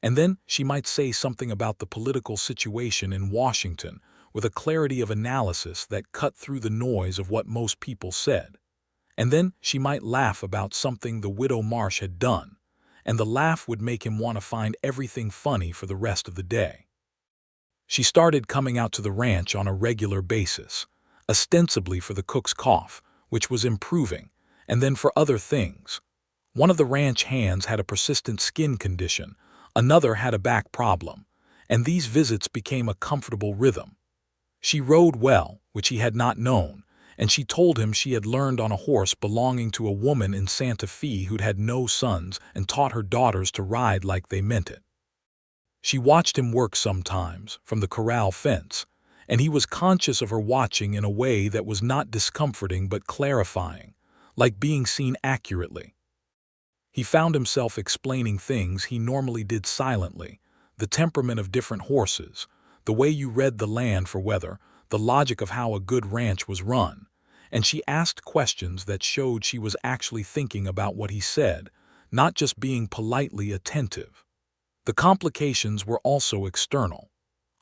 And then she might say something about the political situation in Washington with a clarity of analysis that cut through the noise of what most people said. And then she might laugh about something the widow Marsh had done, and the laugh would make him want to find everything funny for the rest of the day. She started coming out to the ranch on a regular basis, ostensibly for the cook's cough, which was improving, and then for other things. One of the ranch hands had a persistent skin condition, another had a back problem, and these visits became a comfortable rhythm. She rode well, which he had not known, and she told him she had learned on a horse belonging to a woman in Santa Fe who'd had no sons and taught her daughters to ride like they meant it. She watched him work sometimes, from the corral fence, and he was conscious of her watching in a way that was not discomforting but clarifying, like being seen accurately. He found himself explaining things he normally did silently, the temperament of different horses, the way you read the land for weather, the logic of how a good ranch was run, and she asked questions that showed she was actually thinking about what he said, not just being politely attentive. The complications were also external.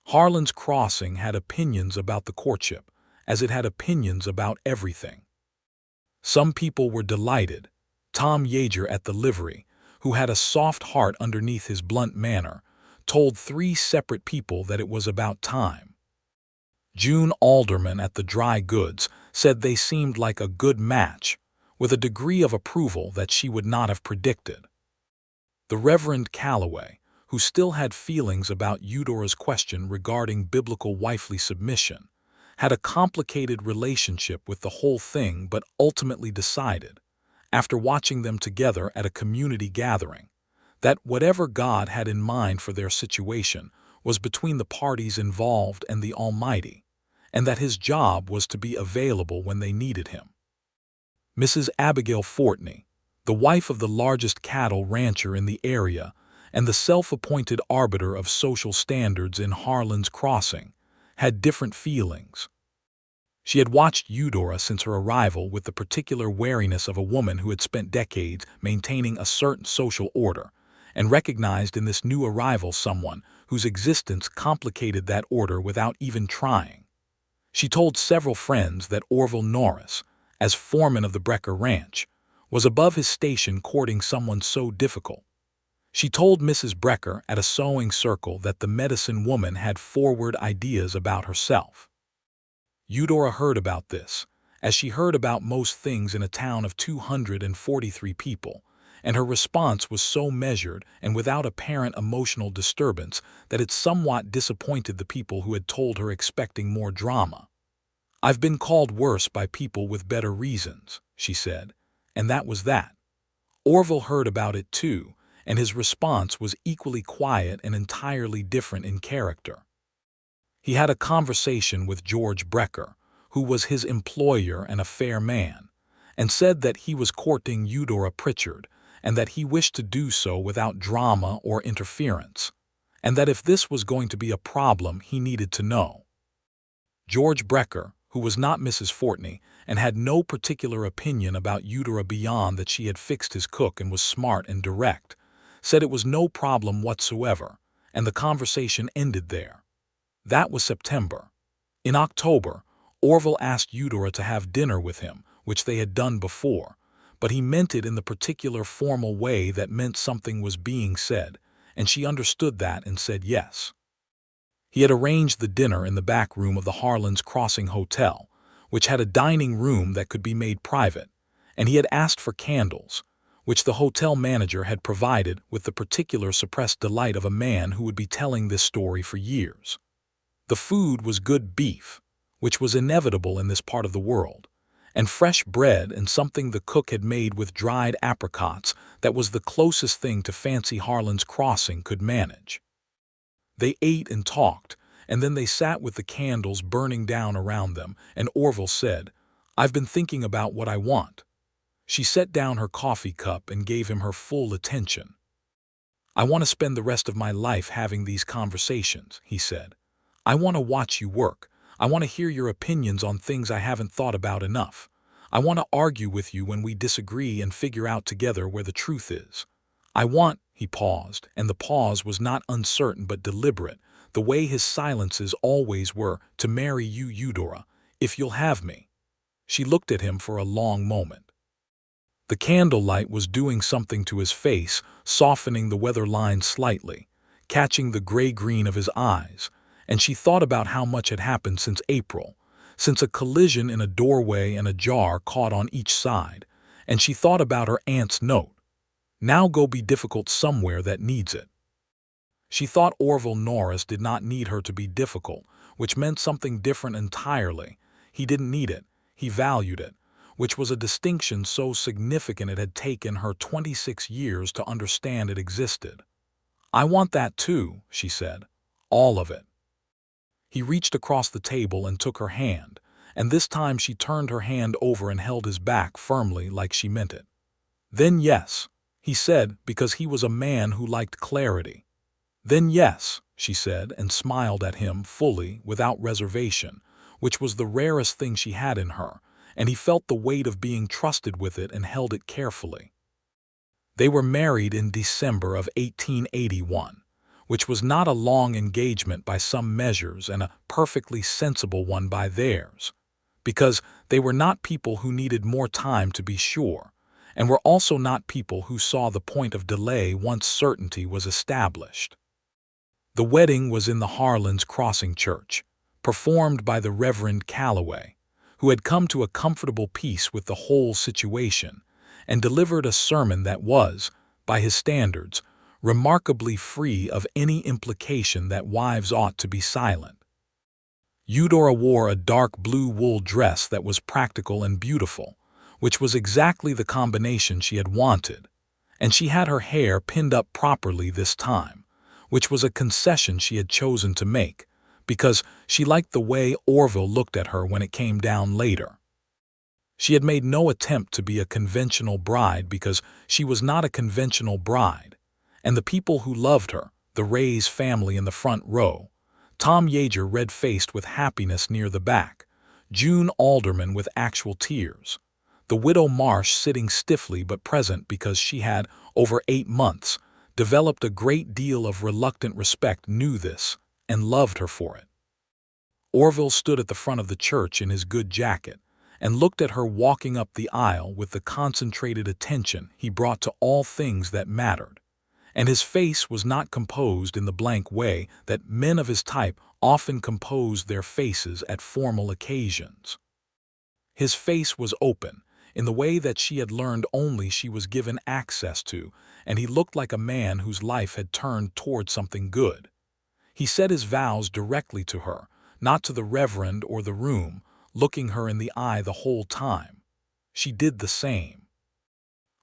Harlan's Crossing had opinions about the courtship, as it had opinions about everything. Some people were delighted. Tom Yeager at the livery, who had a soft heart underneath his blunt manner, told 3 separate people that it was about time. June Alderman at the dry goods said they seemed like a good match, with a degree of approval that she would not have predicted. The Reverend Calloway, who still had feelings about Eudora's question regarding biblical wifely submission, had a complicated relationship with the whole thing but ultimately decided, after watching them together at a community gathering, that whatever God had in mind for their situation was between the parties involved and the Almighty, and that his job was to be available when they needed him. Mrs. Abigail Fortney, the wife of the largest cattle rancher in the area and the self-appointed arbiter of social standards in Harlan's Crossing, had different feelings. She had watched Eudora since her arrival with the particular wariness of a woman who had spent decades maintaining a certain social order, and recognized in this new arrival someone whose existence complicated that order without even trying. She told several friends that Orville Norris, as foreman of the Brecker Ranch, was above his station courting someone so difficult. She told Mrs. Brecker at a sewing circle that the medicine woman had forward ideas about herself. Eudora heard about this, as she heard about most things in a town of 243 people, and her response was so measured and without apparent emotional disturbance that it somewhat disappointed the people who had told her expecting more drama. "I've been called worse by people with better reasons," she said, and that was that. Orville heard about it too, and his response was equally quiet and entirely different in character. He had a conversation with George Brecker, who was his employer and a fair man, and said that he was courting Eudora Pritchard, and that he wished to do so without drama or interference, and that if this was going to be a problem he needed to know. George Brecker, who was not Mrs. Fortney and had no particular opinion about Eudora beyond that she had fixed his cook and was smart and direct, said it was no problem whatsoever, and the conversation ended there. That was September. In October, Orville asked Eudora to have dinner with him, which they had done before, but he meant it in the particular formal way that meant something was being said, and she understood that and said yes. He had arranged the dinner in the back room of the Harlan's Crossing Hotel, which had a dining room that could be made private, and he had asked for candles, which the hotel manager had provided with the particular suppressed delight of a man who would be telling this story for years. The food was good beef, which was inevitable in this part of the world, and fresh bread and something the cook had made with dried apricots that was the closest thing to fancy Harlan's Crossing could manage. They ate and talked, and then they sat with the candles burning down around them, and Orville said, "I've been thinking about what I want." She set down her coffee cup and gave him her full attention. "I want to spend the rest of my life having these conversations," he said. "I want to watch you work. I want to hear your opinions on things I haven't thought about enough. I want to argue with you when we disagree and figure out together where the truth is. I want," He paused, and the pause was not uncertain but deliberate, the way his silences always were, "to marry you, Eudora, if you'll have me." She looked at him for a long moment. The candlelight was doing something to his face, softening the weather lines slightly, catching the gray-green of his eyes, and she thought about how much had happened since April, since a collision in a doorway and a jar caught on each side, and she thought about her aunt's note. "Now go be difficult somewhere that needs it." She thought Orville Norris did not need her to be difficult, which meant something different entirely. He didn't need it, he valued it, which was a distinction so significant it had taken her 26 years to understand it existed. "I want that too," she said. "All of it." He reached across the table and took her hand, and this time she turned her hand over and held his back firmly like she meant it. "Then yes," he said, because he was a man who liked clarity. "Then yes," she said, and smiled at him fully, without reservation, which was the rarest thing she had in her, and he felt the weight of being trusted with it and held it carefully. They were married in December of 1881, which was not a long engagement by some measures and a perfectly sensible one by theirs, because they were not people who needed more time to be sure, and were also not people who saw the point of delay once certainty was established. The wedding was in the Harlan's Crossing Church, performed by the Reverend Cowboy, who had come to a comfortable peace with the whole situation, and delivered a sermon that was, by his standards, remarkably free of any implication that wives ought to be silent. Eudora wore a dark blue wool dress that was practical and beautiful, which was exactly the combination she had wanted, and she had her hair pinned up properly this time, which was a concession she had chosen to make, because she liked the way Orville looked at her when it came down later. She had made no attempt to be a conventional bride because she was not a conventional bride, and the people who loved her, the Ray's family in the front row, Tom Yeager red-faced with happiness near the back, June Alderman with actual tears, the widow Marsh sitting stiffly but present because she had, over 8 months, developed a great deal of reluctant respect, knew this, and loved her for it. Orville stood at the front of the church in his good jacket, and looked at her walking up the aisle with the concentrated attention he brought to all things that mattered, and his face was not composed in the blank way that men of his type often composed their faces at formal occasions. His face was open, in the way that she had learned only she was given access to, and he looked like a man whose life had turned toward something good. He said his vows directly to her, not to the Reverend or the room, looking her in the eye the whole time. She did the same.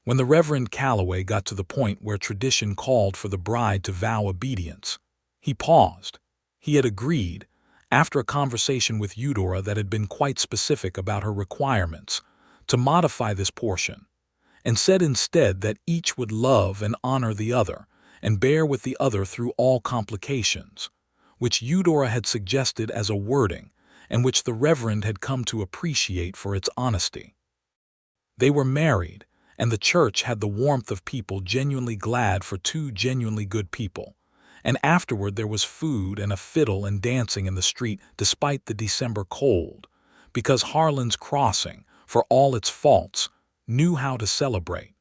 When the Reverend Cowboy got to the point where tradition called for the bride to vow obedience, he paused. He had agreed, after a conversation with Eudora that had been quite specific about her requirements, to modify this portion, and said instead that each would love and honor the other, and bear with the other through all complications, which Eudora had suggested as a wording, and which the Reverend had come to appreciate for its honesty. They were married, and the church had the warmth of people genuinely glad for two genuinely good people, and afterward there was food and a fiddle and dancing in the street despite the December cold, because Harlan's Crossing, for all its faults, knew how to celebrate.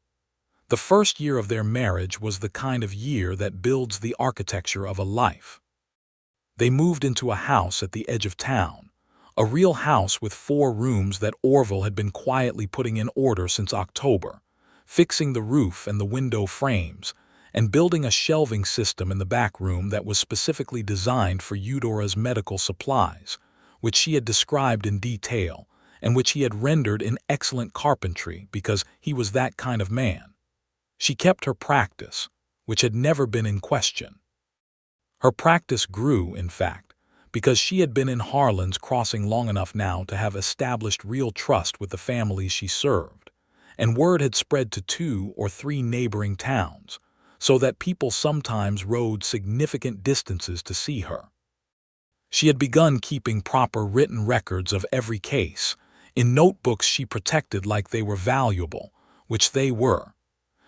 The first year of their marriage was the kind of year that builds the architecture of a life. They moved into a house at the edge of town, a real house with 4 rooms that Orville had been quietly putting in order since October, fixing the roof and the window frames, and building a shelving system in the back room that was specifically designed for Eudora's medical supplies, which she had described in detail, and which he had rendered in excellent carpentry because he was that kind of man. She kept her practice, which had never been in question. Her practice grew, in fact, because she had been in Harlan's Crossing long enough now to have established real trust with the families she served, and word had spread to 2 or 3 neighboring towns, so that people sometimes rode significant distances to see her. She had begun keeping proper written records of every case, in notebooks she protected like they were valuable, which they were.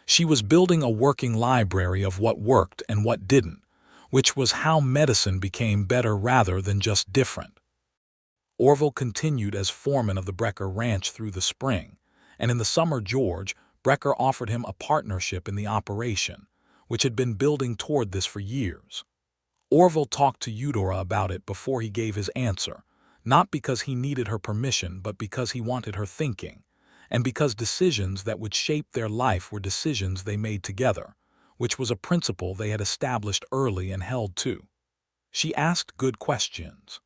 She was building a working library of what worked and what didn't, which was how medicine became better rather than just different. Orville continued as foreman of the Brecker Ranch through the spring, and in the summer Brecker offered him a partnership in the operation, which had been building toward this for years. Orville talked to Eudora about it before he gave his answer, not because he needed her permission but because he wanted her thinking, and because decisions that would shape their life were decisions they made together, which was a principle they had established early and held to. She asked good questions.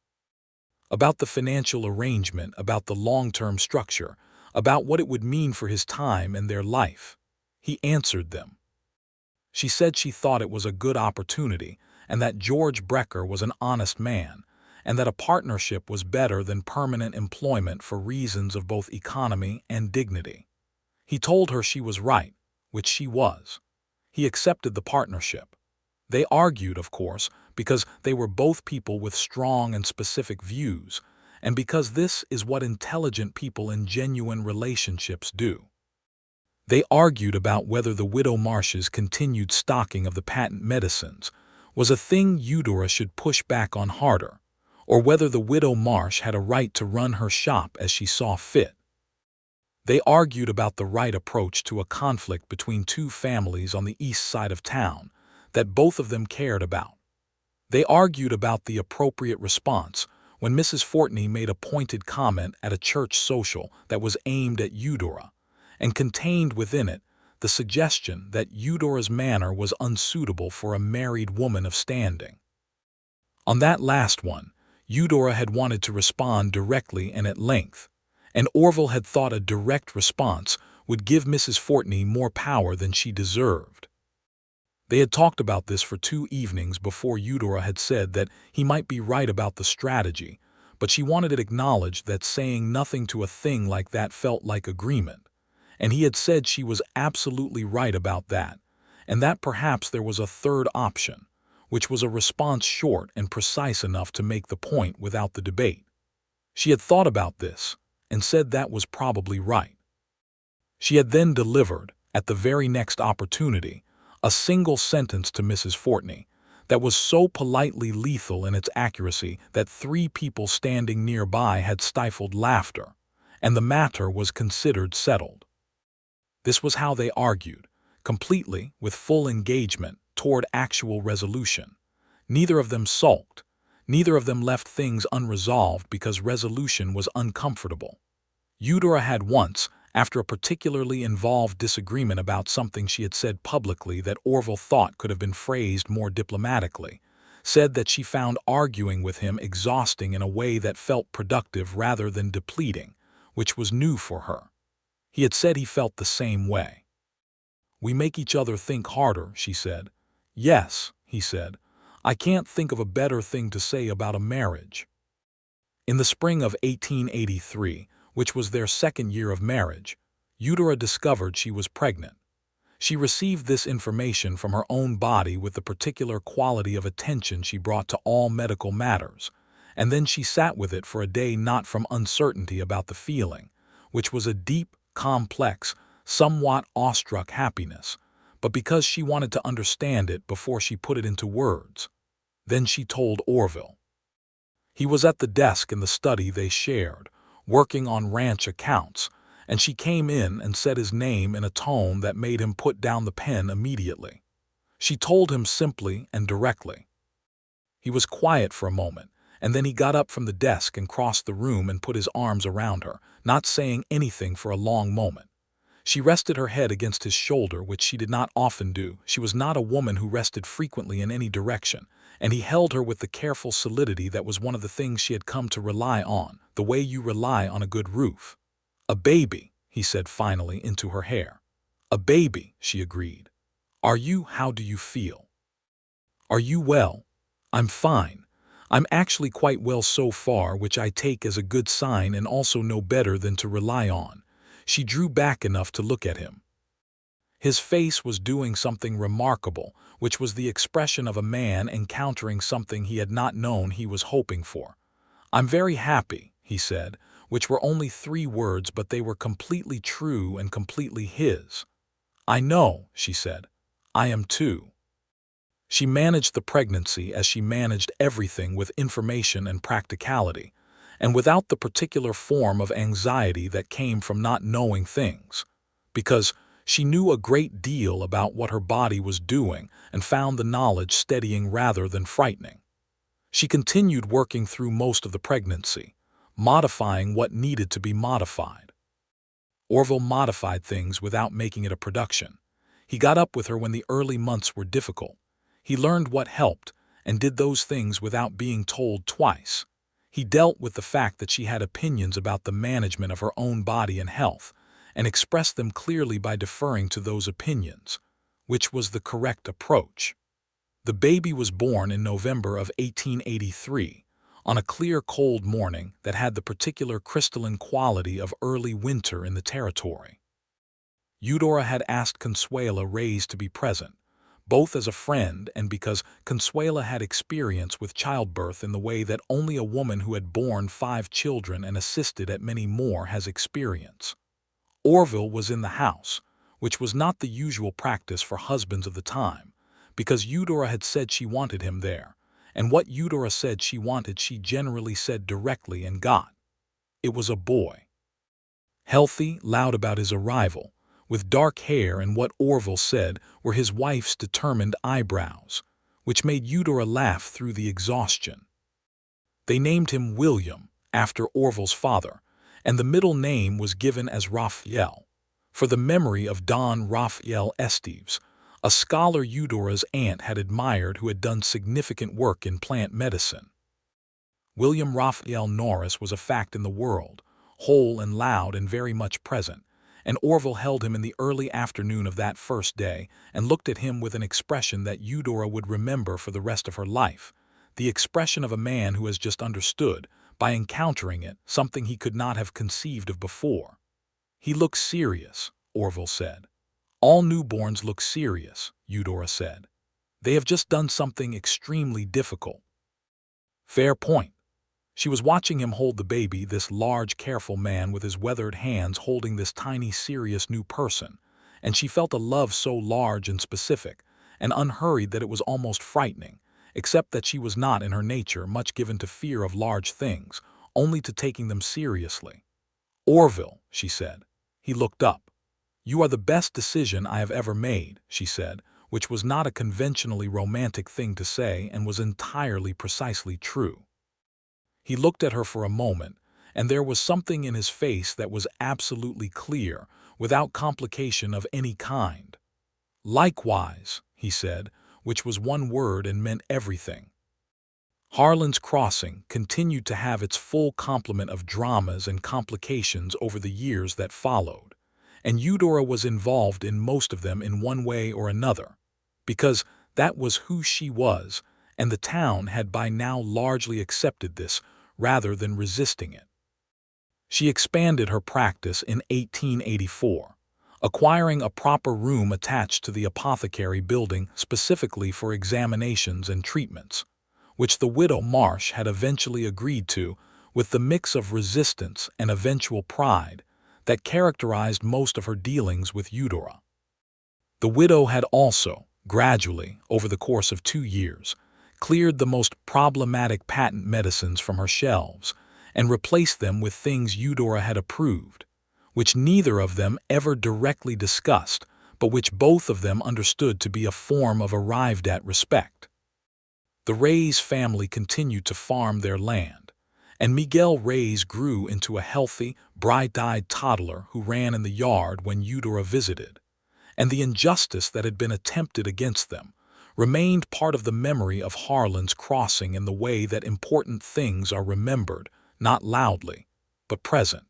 About the financial arrangement, about the long-term structure, about what it would mean for his time and their life. He answered them. She said she thought it was a good opportunity and that George Brecker was an honest man, and that a partnership was better than permanent employment for reasons of both economy and dignity. He told her she was right, which she was. He accepted the partnership. They argued, of course, because they were both people with strong and specific views, and because this is what intelligent people in genuine relationships do. They argued about whether the Widow Marsh's continued stocking of the patent medicines was a thing Eudora should push back on harder, or whether the Widow Marsh had a right to run her shop as she saw fit. They argued about the right approach to a conflict between two families on the east side of town that both of them cared about. They argued about the appropriate response when Mrs. Fortney made a pointed comment at a church social that was aimed at Eudora, and contained within it the suggestion that Eudora's manner was unsuitable for a married woman of standing. On that last one, Eudora had wanted to respond directly and at length, and Orville had thought a direct response would give Mrs. Fortney more power than she deserved. They had talked about this for 2 evenings before Eudora had said that he might be right about the strategy, but she wanted it acknowledged that saying nothing to a thing like that felt like agreement, and he had said she was absolutely right about that, and that perhaps there was a third option, which was a response short and precise enough to make the point without the debate. She had thought about this, and said that was probably right. She had then delivered, at the very next opportunity, a single sentence to Mrs. Fortney that was so politely lethal in its accuracy that 3 people standing nearby had stifled laughter, and the matter was considered settled. This was how they argued, completely, with full engagement, toward actual resolution. Neither of them sulked. Neither of them left things unresolved because resolution was uncomfortable. Eudora had once, after a particularly involved disagreement about something she had said publicly that Orville thought could have been phrased more diplomatically, said that she found arguing with him exhausting in a way that felt productive rather than depleting, which was new for her. He had said he felt the same way. "We make each other think harder," she said. "Yes," he said. "I can't think of a better thing to say about a marriage." In the spring of 1883, which was their 2nd year of marriage, Eudora discovered she was pregnant. She received this information from her own body with the particular quality of attention she brought to all medical matters, and then she sat with it for a day not from uncertainty about the feeling, which was a deep, complex, somewhat awestruck happiness, but because she wanted to understand it before she put it into words. Then she told Orville. He was at the desk in the study they shared, working on ranch accounts, and she came in and said his name in a tone that made him put down the pen immediately. She told him simply and directly. He was quiet for a moment, and then he got up from the desk and crossed the room and put his arms around her, not saying anything for a long moment. She rested her head against his shoulder, which she did not often do. She was not a woman who rested frequently in any direction, and he held her with the careful solidity that was one of the things she had come to rely on, the way you rely on a good roof. "A baby," he said finally into her hair. "A baby," she agreed. How do you feel?" "Are you well?" "I'm fine. I'm actually quite well so far, which I take as a good sign and also know better than to rely on." She drew back enough to look at him. His face was doing something remarkable, which was the expression of a man encountering something he had not known he was hoping for. "I'm very happy," he said, which were only 3 words, but they were completely true and completely his. "I know," she said. "I am too." She managed the pregnancy as she managed everything with information and practicality, and without the particular form of anxiety that came from not knowing things, because she knew a great deal about what her body was doing and found the knowledge steadying rather than frightening. She continued working through most of the pregnancy, modifying what needed to be modified. Orville modified things without making it a production. He got up with her when the early months were difficult. He learned what helped and did those things without being told twice. He dealt with the fact that she had opinions about the management of her own body and health, and expressed them clearly by deferring to those opinions, which was the correct approach. The baby was born in November of 1883, on a clear, cold morning that had the particular crystalline quality of early winter in the territory. Eudora had asked Consuela Reyes to be present, both as a friend and because Consuela had experience with childbirth in the way that only a woman who had borne 5 children and assisted at many more has experience. Orville was in the house, which was not the usual practice for husbands of the time, because Eudora had said she wanted him there, and what Eudora said she wanted she generally said directly and got. It was a boy. Healthy, loud about his arrival, with dark hair and what Orville said were his wife's determined eyebrows, which made Eudora laugh through the exhaustion. They named him William, after Orville's father, and the middle name was given as Raphael, for the memory of Don Raphael Esteves, a scholar Eudora's aunt had admired who had done significant work in plant medicine. William Orville Norris was a fact in the world, whole and loud and very much present, and Orville held him in the early afternoon of that first day and looked at him with an expression that Eudora would remember for the rest of her life, the expression of a man who has just understood, by encountering it, something he could not have conceived of before. "He looks serious," Orville said. "All newborns look serious," Eudora said. "They have just done something extremely difficult." Fair point. She was watching him hold the baby, this large, careful man with his weathered hands holding this tiny, serious new person, and she felt a love so large and specific and unhurried that it was almost frightening, except that she was not in her nature much given to fear of large things, only to taking them seriously. "Orville," she said. He looked up. "You are the best decision I have ever made," she said, which was not a conventionally romantic thing to say and was entirely precisely true. He looked at her for a moment, and there was something in his face that was absolutely clear, without complication of any kind. "Likewise," he said, which was one word and meant everything. Harlan's Crossing continued to have its full complement of dramas and complications over the years that followed, and Eudora was involved in most of them in one way or another, because that was who she was, and the town had by now largely accepted this rather than resisting it. She expanded her practice in 1884, acquiring a proper room attached to the apothecary building specifically for examinations and treatments, which the widow Marsh had eventually agreed to with the mix of resistance and eventual pride that characterized most of her dealings with Eudora. The widow had also, gradually, over the course of 2 years, cleared the most problematic patent medicines from her shelves and replaced them with things Eudora had approved, which neither of them ever directly discussed, but which both of them understood to be a form of arrived-at respect. The Reyes family continued to farm their land, and Miguel Reyes grew into a healthy, bright-eyed toddler who ran in the yard when Eudora visited, and the injustice that had been attempted against them remained part of the memory of Harlan's Crossing in the way that important things are remembered, not loudly, but present.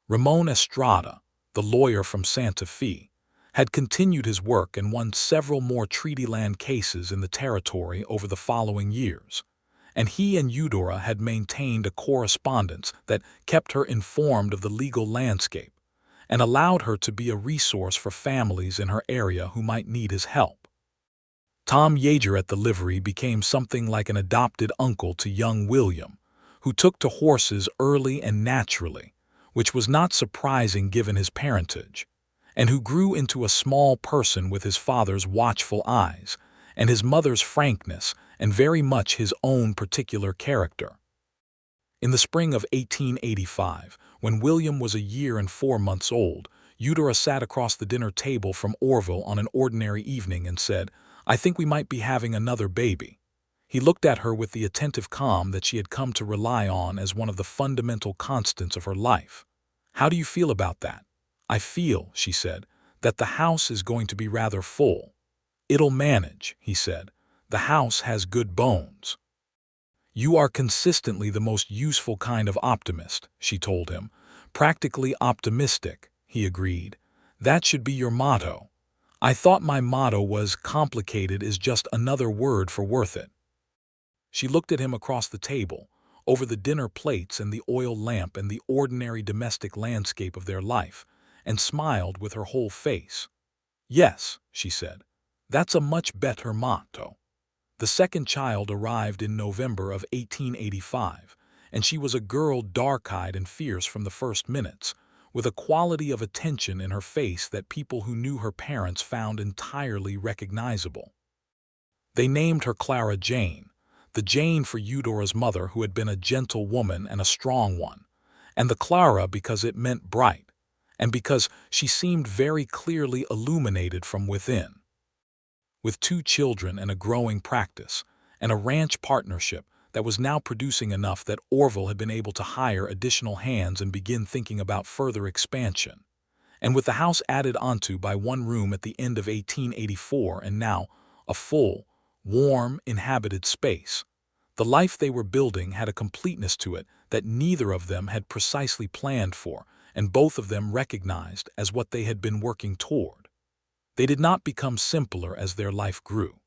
Ramon Estrada, the lawyer from Santa Fe, had continued his work and won several more treaty land cases in the territory over the following years, and he and Eudora had maintained a correspondence that kept her informed of the legal landscape and allowed her to be a resource for families in her area who might need his help. Tom Yeager at the livery became something like an adopted uncle to young William, who took to horses early and naturally, which was not surprising given his parentage, and who grew into a small person with his father's watchful eyes, and his mother's frankness, and very much his own particular character. In the spring of 1885, when William was a year and 4 months old, Eudora sat across the dinner table from Orville on an ordinary evening and said, "I think we might be having another baby." He looked at her with the attentive calm that she had come to rely on as one of the fundamental constants of her life. "How do you feel about that?" "I feel," she said, "that the house is going to be rather full." "It'll manage," he said. "The house has good bones." "You are consistently the most useful kind of optimist," she told him. "Practically optimistic," he agreed. "That should be your motto." "I thought my motto was complicated is just another word for worth it." She looked at him across the table, over the dinner plates and the oil lamp and the ordinary domestic landscape of their life, and smiled with her whole face. "Yes," she said, "that's a much better motto." The second child arrived in November of 1885, and she was a girl dark-eyed and fierce from the first minutes, with a quality of attention in her face that people who knew her parents found entirely recognizable. They named her Clara Jane, the Jane for Eudora's mother, who had been a gentle woman and a strong one, and the Clara because it meant bright, and because she seemed very clearly illuminated from within. With 2 children and a growing practice, and a ranch partnership that was now producing enough that Orville had been able to hire additional hands and begin thinking about further expansion, and with the house added onto by 1 room at the end of 1884 and now a full, warm, inhabited space, the life they were building had a completeness to it that neither of them had precisely planned for, and both of them recognized as what they had been working toward. They did not become simpler as their life grew.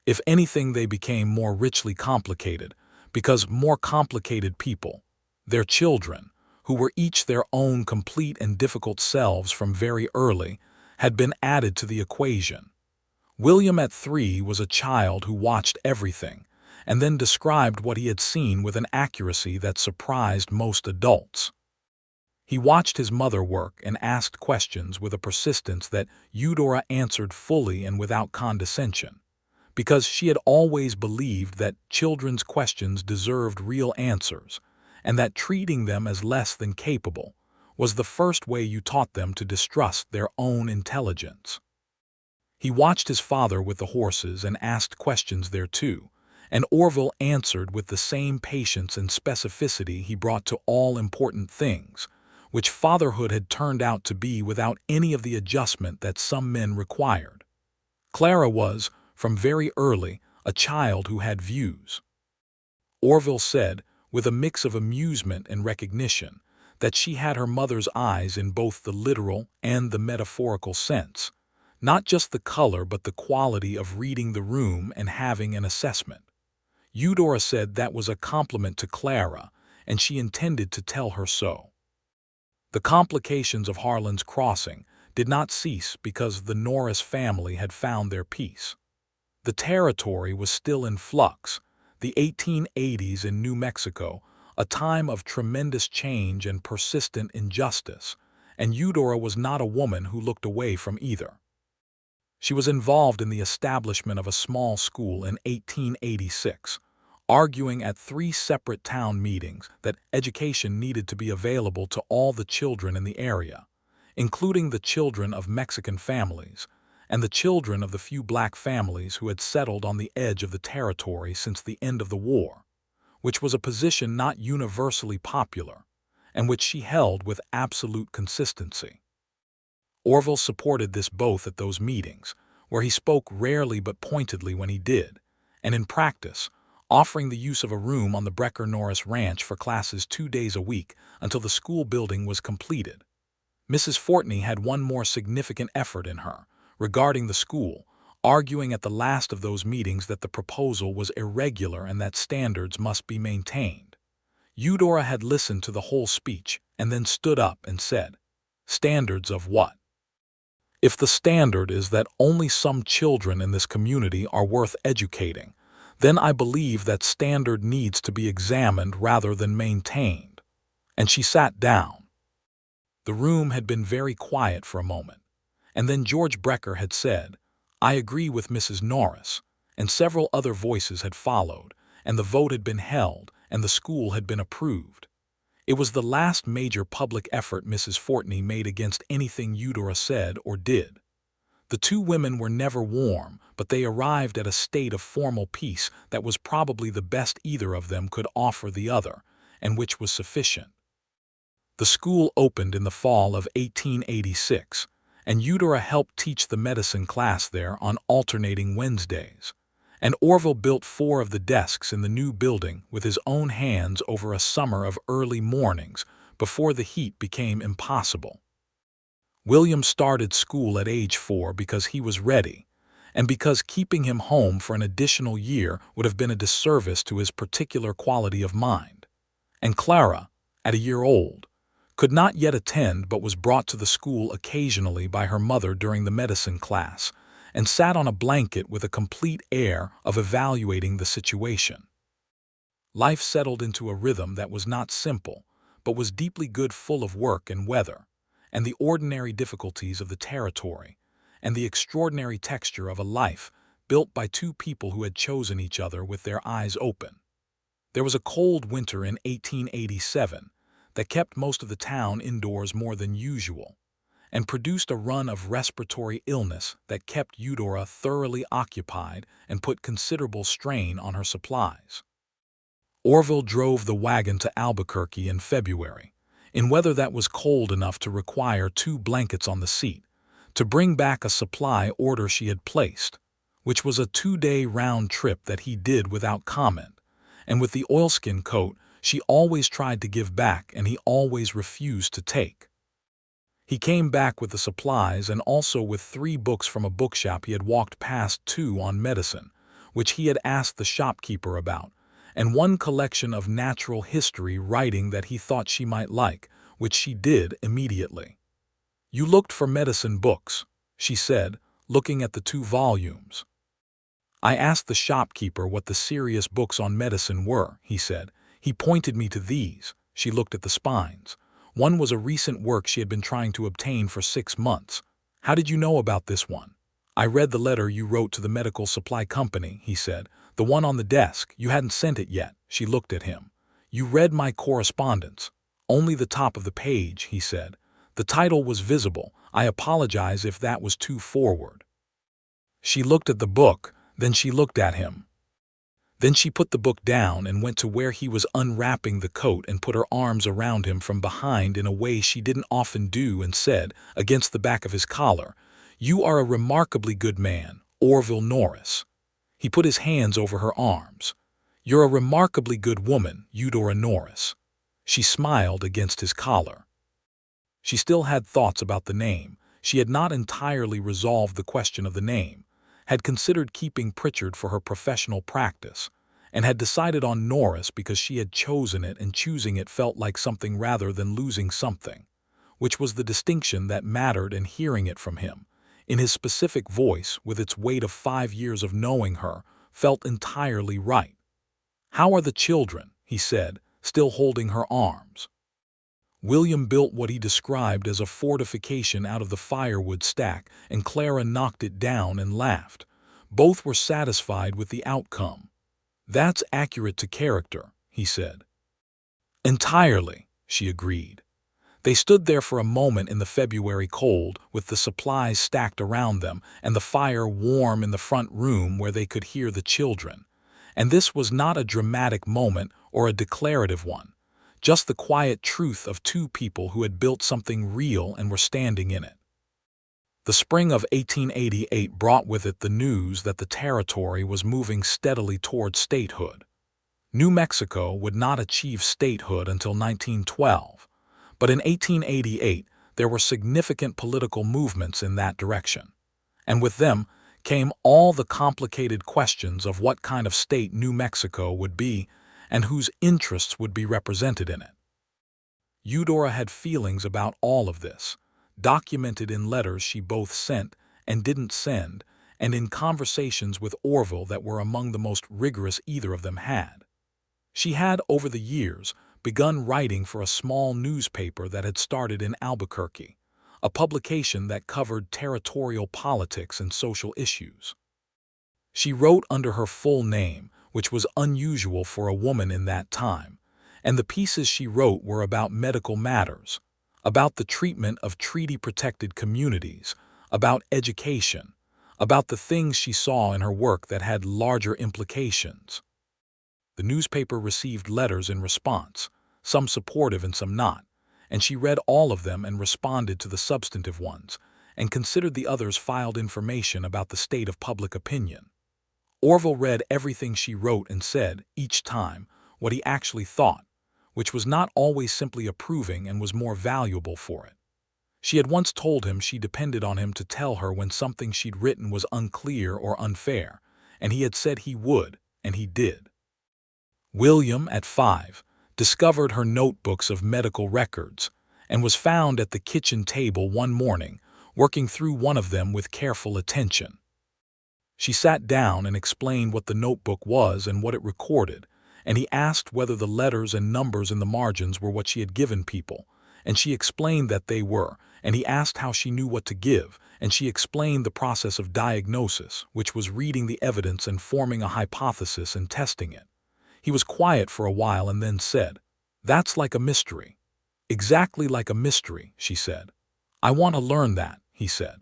If anything, they became more richly complicated, because more complicated people, their children, who were each their own complete and difficult selves from very early, had been added to the equation. William at 3 was a child who watched everything, and then described what he had seen with an accuracy that surprised most adults. He watched his mother work and asked questions with a persistence that Eudora answered fully and without condescension, because she had always believed that children's questions deserved real answers, and that treating them as less than capable was the first way you taught them to distrust their own intelligence. He watched his father with the horses and asked questions there too, and Orville answered with the same patience and specificity he brought to all important things, which fatherhood had turned out to be without any of the adjustment that some men required. Clara was, from very early, a child who had views. Orville said, with a mix of amusement and recognition, that she had her mother's eyes in both the literal and the metaphorical sense, not just the color but the quality of reading the room and having an assessment. Eudora said that was a compliment to Clara, and she intended to tell her so. The complications of Harlan's crossing did not cease because the Norris family had found their peace. The territory was still in flux, the 1880s in New Mexico, a time of tremendous change and persistent injustice, and Eudora was not a woman who looked away from either. She was involved in the establishment of a small school in 1886, arguing at 3 separate town meetings that education needed to be available to all the children in the area, including the children of Mexican families and the children of the few black families who had settled on the edge of the territory since the end of the war, which was a position not universally popular, and which she held with absolute consistency. Orville supported this both at those meetings, where he spoke rarely but pointedly when he did, and in practice, offering the use of a room on the Brecker Norris Ranch for classes 2 days a week until the school building was completed. Mrs. Fortney had one more significant effort in her, regarding the school, arguing at the last of those meetings that the proposal was irregular and that standards must be maintained. Eudora had listened to the whole speech and then stood up and said, "Standards of what? If the standard is that only some children in this community are worth educating, then I believe that standard needs to be examined rather than maintained." And she sat down. The room had been very quiet for a moment, and then George Brecker had said, "I agree with Mrs. Norris," and several other voices had followed, and the vote had been held, and the school had been approved. It was the last major public effort Mrs. Fortney made against anything Eudora said or did. The two women were never warm, but they arrived at a state of formal peace that was probably the best either of them could offer the other, and which was sufficient. The school opened in the fall of 1886, and Eudora helped teach the medicine class there on alternating Wednesdays. And Orville built 4 of the desks in the new building with his own hands over a summer of early mornings before the heat became impossible. William started school at age 4 because he was ready, and because keeping him home for an additional year would have been a disservice to his particular quality of mind. And Clara, at a year old, could not yet attend but was brought to the school occasionally by her mother during the medicine class, and sat on a blanket with a complete air of evaluating the situation. Life settled into a rhythm that was not simple, but was deeply good, full of work and weather, and the ordinary difficulties of the territory, and the extraordinary texture of a life built by two people who had chosen each other with their eyes open. There was a cold winter in 1887 that kept most of the town indoors more than usual, and produced a run of respiratory illness that kept Eudora thoroughly occupied and put considerable strain on her supplies. Orville drove the wagon to Albuquerque in February, in weather that was cold enough to require 2 blankets on the seat, to bring back a supply order she had placed, which was a 2-day round trip that he did without comment, and with the oilskin coat she always tried to give back and he always refused to take. He came back with the supplies and also with 3 books from a bookshop he had walked past 2 on medicine, which he had asked the shopkeeper about, and 1 collection of natural history writing that he thought she might like, which she did immediately. "You looked for medicine books," she said, looking at the 2 volumes. "I asked the shopkeeper what the serious books on medicine were," he said. "He pointed me to these." She looked at the spines. One was a recent work she had been trying to obtain for 6 months. "How did you know about this one?" "I read the letter you wrote to the medical supply company," he said. "The one on the desk. You hadn't sent it yet." She looked at him. "You read my correspondence." "Only the top of the page," he said. "The title was visible. I apologize if that was too forward." She looked at the book, then she looked at him. Then she put the book down and went to where he was unwrapping the coat and put her arms around him from behind in a way she didn't often do and said, against the back of his collar, "You are a remarkably good man, Orville Norris." He put his hands over her arms. "You're a remarkably good woman, Eudora Norris." She smiled against his collar. She still had thoughts about the name. She had not entirely resolved the question of the name, had considered keeping Pritchard for her professional practice, and had decided on Norris because she had chosen it, and choosing it felt like something rather than losing something, which was the distinction that mattered, and hearing it from him, in his specific voice with its weight of 5 years of knowing her, felt entirely right. "How are the children?" he said, still holding her arms. William built what he described as a fortification out of the firewood stack, and Clara knocked it down and laughed. Both were satisfied with the outcome. "That's accurate to character," he said. "Entirely," she agreed. They stood there for a moment in the February cold, with the supplies stacked around them and the fire warm in the front room where they could hear the children. And this was not a dramatic moment or a declarative one, just the quiet truth of 2 people who had built something real and were standing in it. The spring of 1888 brought with it the news that the territory was moving steadily toward statehood. New Mexico would not achieve statehood until 1912, but in 1888 there were significant political movements in that direction, and with them came all the complicated questions of what kind of state New Mexico would be and whose interests would be represented in it. Eudora had feelings about all of this, documented in letters she both sent and didn't send, and in conversations with Orville that were among the most rigorous either of them had. She had, over the years, begun writing for a small newspaper that had started in Albuquerque, a publication that covered territorial politics and social issues. She wrote under her full name, which was unusual for a woman in that time, and the pieces she wrote were about medical matters, about the treatment of treaty-protected communities, about education, about the things she saw in her work that had larger implications. The newspaper received letters in response, some supportive and some not, and she read all of them and responded to the substantive ones, and considered the others filed information about the state of public opinion. Orville read everything she wrote and said, each time, what he actually thought, which was not always simply approving and was more valuable for it. She had once told him she depended on him to tell her when something she'd written was unclear or unfair, and he had said he would, and he did. William, at 5, discovered her notebooks of medical records and was found at the kitchen table one morning, working through one of them with careful attention. She sat down and explained what the notebook was and what it recorded, and he asked whether the letters and numbers in the margins were what she had given people, and she explained that they were, and he asked how she knew what to give, and she explained the process of diagnosis, which was reading the evidence and forming a hypothesis and testing it. He was quiet for a while and then said, "That's like a mystery." "Exactly like a mystery," she said. "I want to learn that," he said.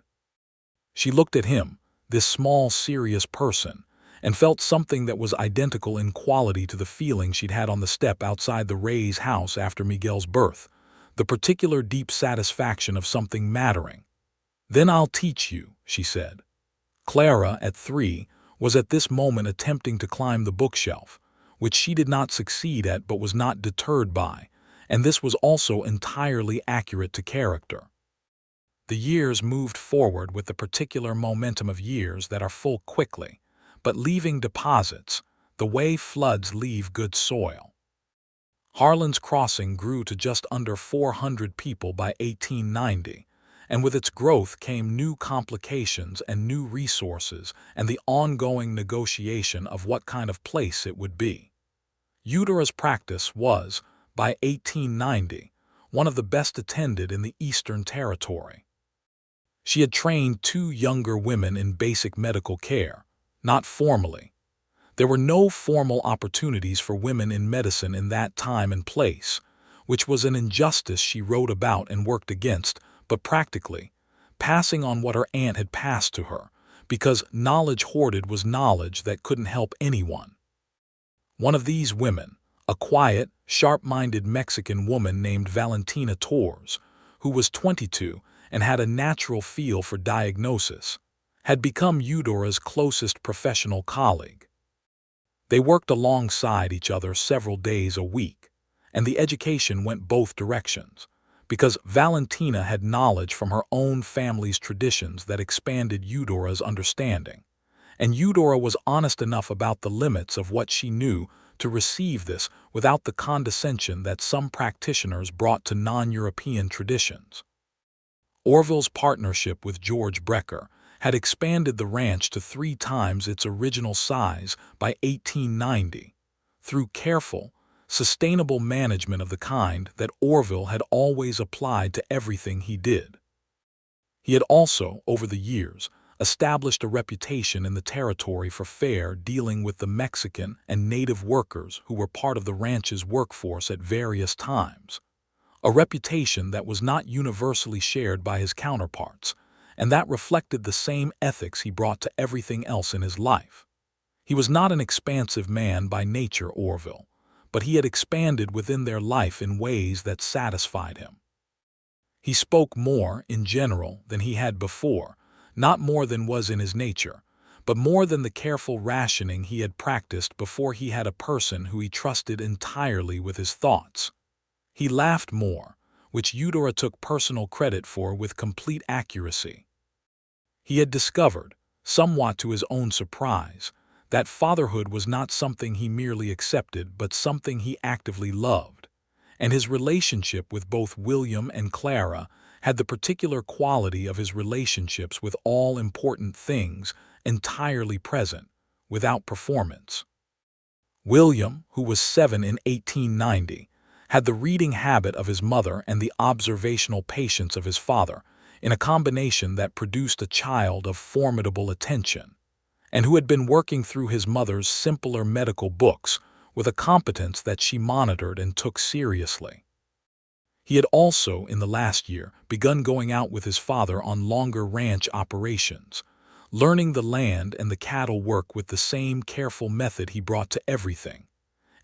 She looked at him, this small, serious person, and felt something that was identical in quality to the feeling she'd had on the step outside the Ray's house after Miguel's birth, the particular deep satisfaction of something mattering. "Then I'll teach you," she said. Clara, at 3, was at this moment attempting to climb the bookshelf, which she did not succeed at but was not deterred by, and this was also entirely accurate to character. The years moved forward with the particular momentum of years that are full quickly, but leaving deposits, the way floods leave good soil. Harlan's crossing grew to just under 400 people by 1890, and with its growth came new complications and new resources and the ongoing negotiation of what kind of place it would be. Eudora's practice was, by 1890, one of the best attended in the Eastern Territory. She had trained 2 younger women in basic medical care, not formally. There were no formal opportunities for women in medicine in that time and place, which was an injustice she wrote about and worked against, but practically, passing on what her aunt had passed to her, because knowledge hoarded was knowledge that couldn't help anyone. One of these women, a quiet, sharp-minded Mexican woman named Valentina Torres, who was 22 and had a natural feel for diagnosis, had become Eudora's closest professional colleague. They worked alongside each other several days a week, and the education went both directions, because Valentina had knowledge from her own family's traditions that expanded Eudora's understanding, and Eudora was honest enough about the limits of what she knew to receive this without the condescension that some practitioners brought to non-European traditions. Orville's partnership with George Brecker had expanded the ranch to 3 times its original size by 1890, through careful, sustainable management of the kind that Orville had always applied to everything he did. He had also, over the years, established a reputation in the territory for fair dealing with the Mexican and native workers who were part of the ranch's workforce at various times, a reputation that was not universally shared by his counterparts, and that reflected the same ethics he brought to everything else in his life. He was not an expansive man by nature, Orville, but he had expanded within their life in ways that satisfied him. He spoke more, in general, than he had before, not more than was in his nature, but more than the careful rationing he had practiced before he had a person who he trusted entirely with his thoughts. He laughed more, which Eudora took personal credit for with complete accuracy. He had discovered, somewhat to his own surprise, that fatherhood was not something he merely accepted but something he actively loved, and his relationship with both William and Clara had the particular quality of his relationships with all important things entirely present, without performance. William, who was 7 in 1890, had the reading habit of his mother and the observational patience of his father, in a combination that produced a child of formidable attention, and who had been working through his mother's simpler medical books with a competence that she monitored and took seriously. He had also, in the last year, begun going out with his father on longer ranch operations, learning the land and the cattle work with the same careful method he brought to everything.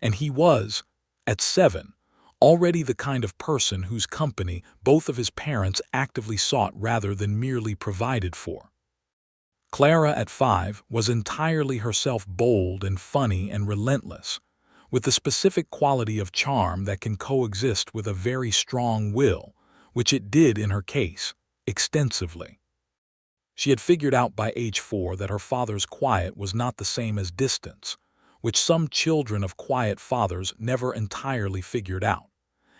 And he was, at 7, already the kind of person whose company both of his parents actively sought rather than merely provided for. Clara, at 5, was entirely herself, bold and funny and relentless, with the specific quality of charm that can coexist with a very strong will, which it did in her case, extensively. She had figured out by age 4 that her father's quiet was not the same as distance, which some children of quiet fathers never entirely figured out,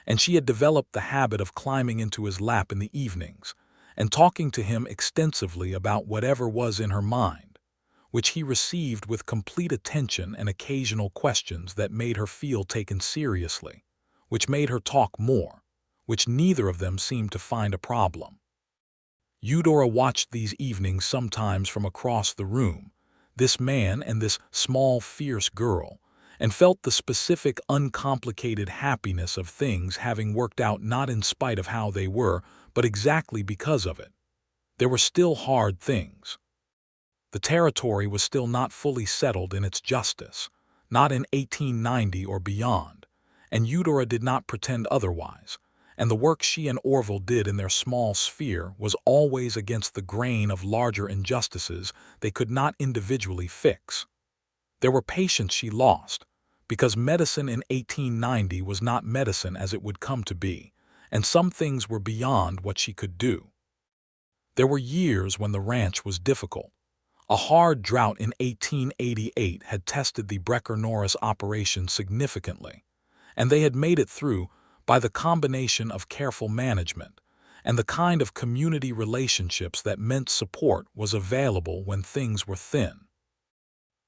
and she had developed the habit of climbing into his lap in the evenings and talking to him extensively about whatever was in her mind, which he received with complete attention and occasional questions that made her feel taken seriously, which made her talk more, which neither of them seemed to find a problem. Eudora watched these evenings sometimes from across the room, this man and this small, fierce girl, and felt the specific, uncomplicated happiness of things having worked out not in spite of how they were, but exactly because of it. There were still hard things. The territory was still not fully settled in its justice, not in 1890 or beyond, and Eudora did not pretend otherwise, and the work she and Orville did in their small sphere was always against the grain of larger injustices they could not individually fix. There were patients she lost, because medicine in 1890 was not medicine as it would come to be, and some things were beyond what she could do. There were years when the ranch was difficult. A hard drought in 1888 had tested the Orville Norris operation significantly, and they had made it through by the combination of careful management and the kind of community relationships that meant support was available when things were thin.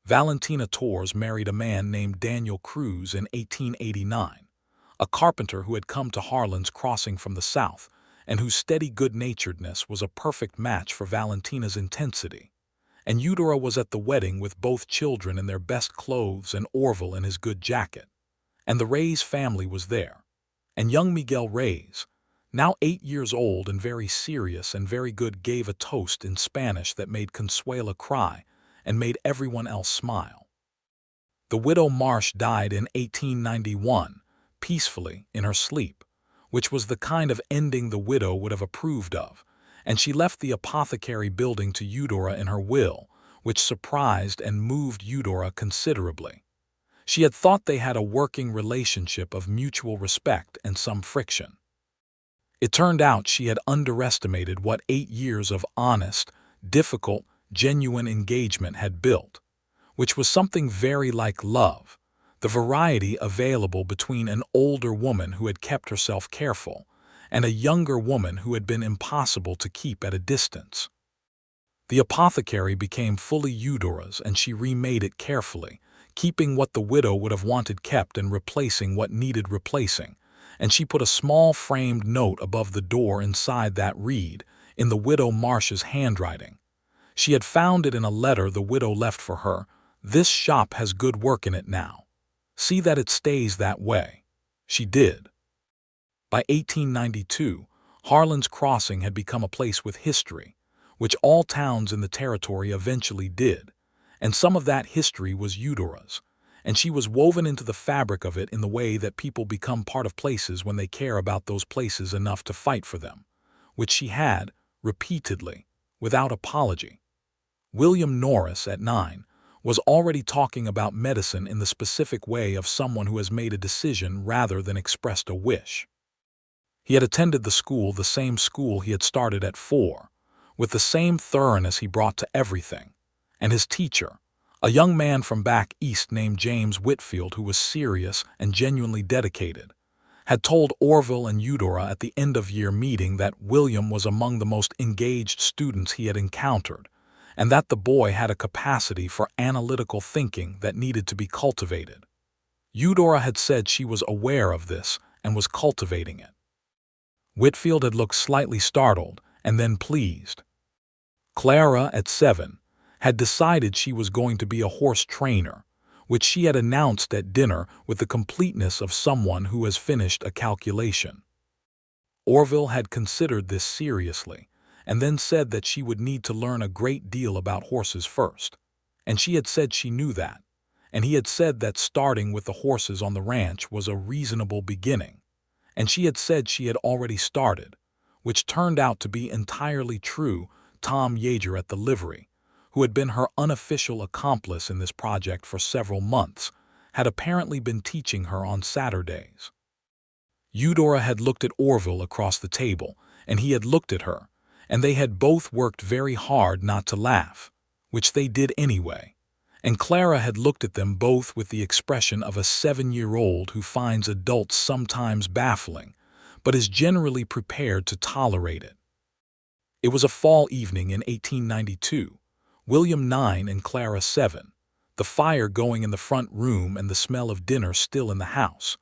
Valentina Torres married a man named Daniel Cruz in 1889, a carpenter who had come to Harlan's Crossing from the south and whose steady good-naturedness was a perfect match for Valentina's intensity. And Eudora was at the wedding with both children in their best clothes and Orville in his good jacket. And the Reyes family was there. And young Miguel Reyes, now 8 years old and very serious and very good, gave a toast in Spanish that made Consuela cry and made everyone else smile. The widow Marsh died in 1891, peacefully, in her sleep, which was the kind of ending the widow would have approved of, and she left the apothecary building to Eudora in her will, which surprised and moved Eudora considerably. She had thought they had a working relationship of mutual respect and some friction. It turned out she had underestimated what 8 years of honest, difficult, genuine engagement had built, which was something very like love, the variety available between an older woman who had kept herself careful and a younger woman who had been impossible to keep at a distance. The apothecary became fully Eudora's, and she remade it carefully, keeping what the widow would have wanted kept and replacing what needed replacing, and she put a small framed note above the door inside that read, in the widow Marsh's handwriting. She had found it in a letter the widow left for her. "This shop has good work in it now. See that it stays that way." She did. By 1892, Harlan's Crossing had become a place with history, which all towns in the territory eventually did, and some of that history was Eudora's, and she was woven into the fabric of it in the way that people become part of places when they care about those places enough to fight for them, which she had, repeatedly, without apology. William Norris, at 9, was already talking about medicine in the specific way of someone who has made a decision rather than expressed a wish. He had attended the same school he had started at 4, with the same thoroughness he brought to everything, and his teacher, a young man from back east named James Whitfield who was serious and genuinely dedicated, had told Orville and Eudora at the end-of-year meeting that William was among the most engaged students he had encountered, and that the boy had a capacity for analytical thinking that needed to be cultivated. Eudora had said she was aware of this and was cultivating it. Whitfield had looked slightly startled and then pleased. Clara, at 7, had decided she was going to be a horse trainer, which she had announced at dinner with the completeness of someone who has finished a calculation. Orville had considered this seriously, and then said that she would need to learn a great deal about horses first, and she had said she knew that, and he had said that starting with the horses on the ranch was a reasonable beginning, and she had said she had already started, which turned out to be entirely true. Tom Yeager at the livery, who had been her unofficial accomplice in this project for several months, had apparently been teaching her on Saturdays. Eudora had looked at Orville across the table, and he had looked at her, and they had both worked very hard not to laugh, which they did anyway, and Clara had looked at them both with the expression of a 7-year-old who finds adults sometimes baffling, but is generally prepared to tolerate it. It was a fall evening in 1892, William 9 and Clara 7, the fire going in the front room and the smell of dinner still in the house,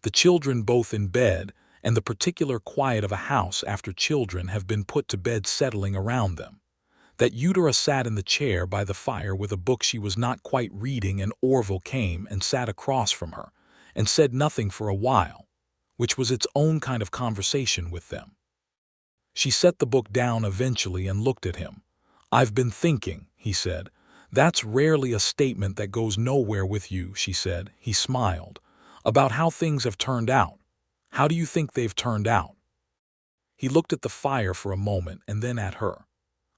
the children both in bed, and the particular quiet of a house after children have been put to bed settling around them, that Eudora sat in the chair by the fire with a book she was not quite reading, and Orville came and sat across from her and said nothing for a while, which was its own kind of conversation with them. She set the book down eventually and looked at him. "I've been thinking," he said. "That's rarely a statement that goes nowhere with you," she said. He smiled. "About how things have turned out. How do you think they've turned out?" He looked at the fire for a moment and then at her.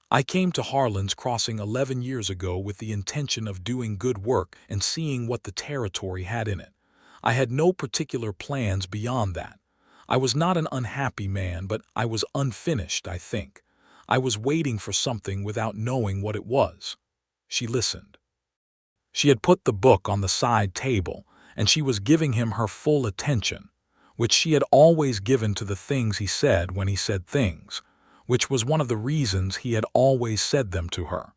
"I came to Harlan's Crossing 11 years ago with the intention of doing good work and seeing what the territory had in it. I had no particular plans beyond that. I was not an unhappy man, but I was unfinished, I think. I was waiting for something without knowing what it was." She listened. She had put the book on the side table, and she was giving him her full attention, which she had always given to the things he said when he said things, which was one of the reasons he had always said them to her.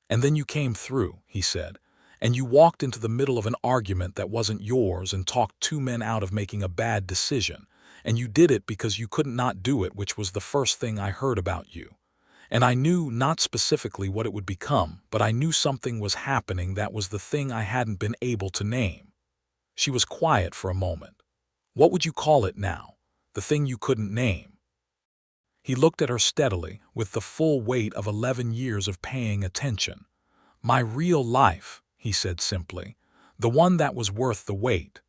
"And then you came through," he said, "and you walked into the middle of an argument that wasn't yours and talked two men out of making a bad decision, and you did it because you couldn't not do it, which was the first thing I heard about you. And I knew not specifically what it would become, but I knew something was happening that was the thing I hadn't been able to name." She was quiet for a moment. "What would you call it now? The thing you couldn't name?" He looked at her steadily, with the full weight of 11 years of paying attention. "My real life," he said simply, "the one that was worth the wait."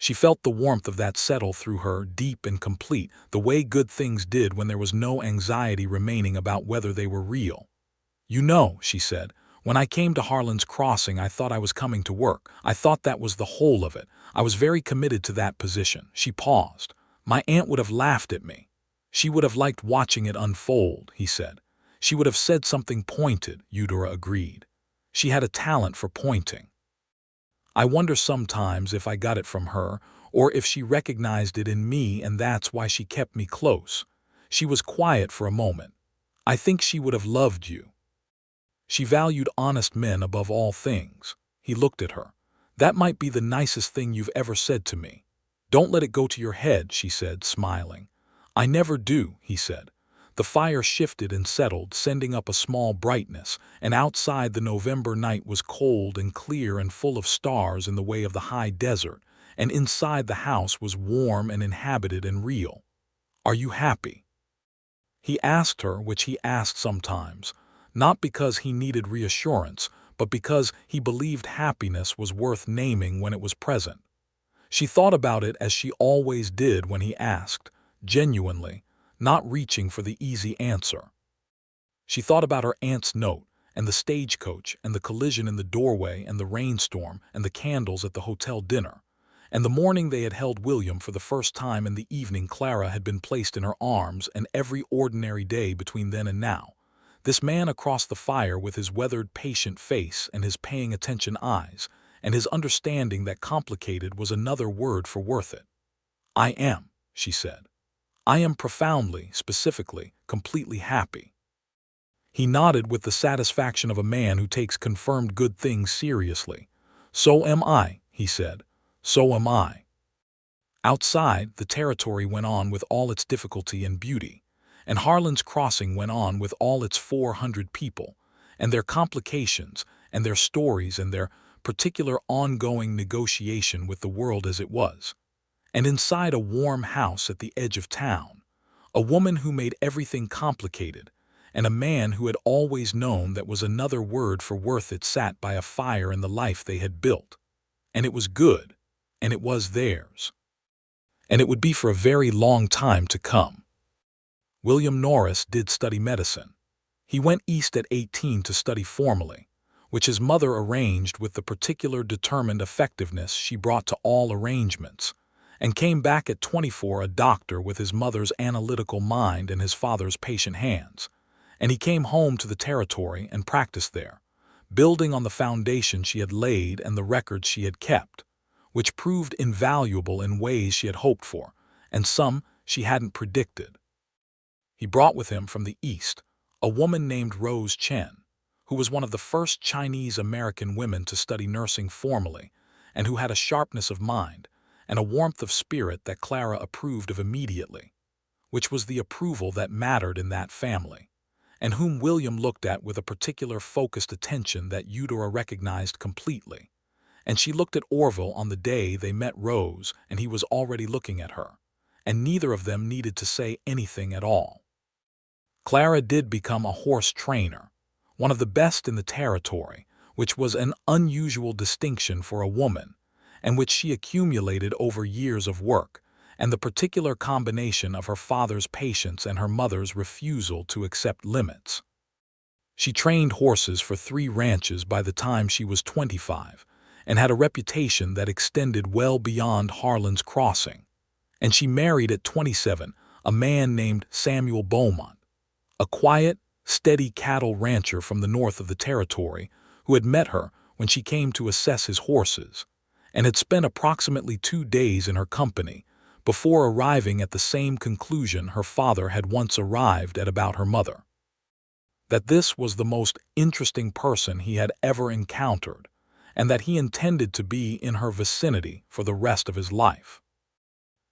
She felt the warmth of that settle through her, deep and complete, the way good things did when there was no anxiety remaining about whether they were real. "You know," she said, "when I came to Harlan's Crossing I thought I was coming to work. I thought that was the whole of it. I was very committed to that position." She paused. "My aunt would have laughed at me. She would have liked watching it unfold," he said. "She would have said something pointed," Eudora agreed. She had a talent for pointing. I wonder sometimes if I got it from her, or if she recognized it in me and that's why she kept me close. She was quiet for a moment. "I think she would have loved you. She valued honest men above all things." He looked at her. "That might be the nicest thing you've ever said to me." "Don't let it go to your head," she said, smiling. "I never do," he said. The fire shifted and settled, sending up a small brightness, and outside the November night was cold and clear and full of stars in the way of the high desert, and inside the house was warm and inhabited and real. "Are you happy?" He asked her, which he asked sometimes, not because he needed reassurance, but because he believed happiness was worth naming when it was present. She thought about it as she always did when he asked, genuinely, not reaching for the easy answer. She thought about her aunt's note, and the stagecoach, and the collision in the doorway, and the rainstorm, and the candles at the hotel dinner, and the morning they had held William for the first time, and the evening Clara had been placed in her arms, and every ordinary day between then and now. This man across the fire with his weathered, patient face and his paying attention eyes, and his understanding that complicated was another word for worth it. "I am," she said. "I am profoundly, specifically, completely happy." He nodded with the satisfaction of a man who takes confirmed good things seriously. "So am I," he said. "So am I." Outside, the territory went on with all its difficulty and beauty, and Harlan's crossing went on with all its 400 people, and their complications, and their stories, and their particular ongoing negotiation with the world as it was. And inside a warm house at the edge of town, a woman who made everything complicated, and a man who had always known that was another word for worth it sat by a fire in the life they had built. And it was good, and it was theirs. And it would be for a very long time to come. William Norris did study medicine. He went east at 18 to study formally, which his mother arranged with the particular determined effectiveness she brought to all arrangements, and came back at 24 a doctor with his mother's analytical mind and his father's patient hands. And he came home to the territory and practiced there, building on the foundation she had laid and the records she had kept, which proved invaluable in ways she had hoped for, and some she hadn't predicted. He brought with him from the East a woman named Rose Chen, who was one of the first Chinese-American women to study nursing formally, and who had a sharpness of mind and a warmth of spirit that Clara approved of immediately, which was the approval that mattered in that family, and whom William looked at with a particular focused attention that Eudora recognized completely. And she looked at Orville on the day they met Rose, and he was already looking at her, and neither of them needed to say anything at all. Clara did become a horse trainer, one of the best in the territory, which was an unusual distinction for a woman, and which she accumulated over years of work, and the particular combination of her father's patience and her mother's refusal to accept limits. She trained horses for 3 ranches by the time she was 25, and had a reputation that extended well beyond Harlan's crossing. And she married at 27 a man named Samuel Beaumont, a quiet, steady cattle rancher from the north of the territory who had met her when she came to assess his horses, and had spent approximately 2 days in her company before arriving at the same conclusion her father had once arrived at about her mother: that this was the most interesting person he had ever encountered, and that he intended to be in her vicinity for the rest of his life.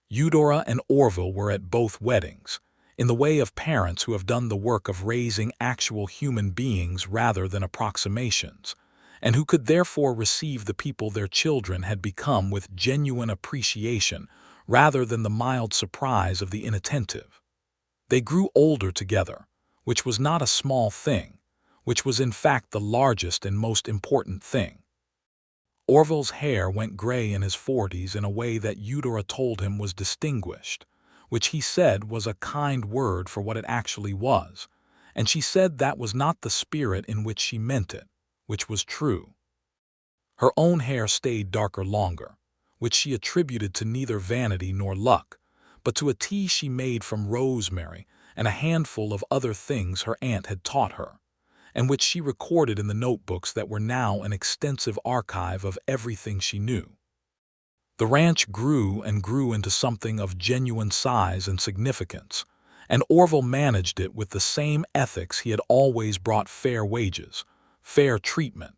Eudora and Orville were at both weddings, in the way of parents who have done the work of raising actual human beings rather than approximations, and who could therefore receive the people their children had become with genuine appreciation rather than the mild surprise of the inattentive. They grew older together, which was not a small thing, which was in fact the largest and most important thing. Orville's hair went gray in his 40s in a way that Eudora told him was distinguished, which he said was a kind word for what it actually was, and she said that was not the spirit in which she meant it, which was true. Her own hair stayed darker longer, which she attributed to neither vanity nor luck, but to a tea she made from rosemary and a handful of other things her aunt had taught her, and which she recorded in the notebooks that were now an extensive archive of everything she knew. The ranch grew and grew into something of genuine size and significance, and Orville managed it with the same ethics he had always brought: fair wages, fair treatment,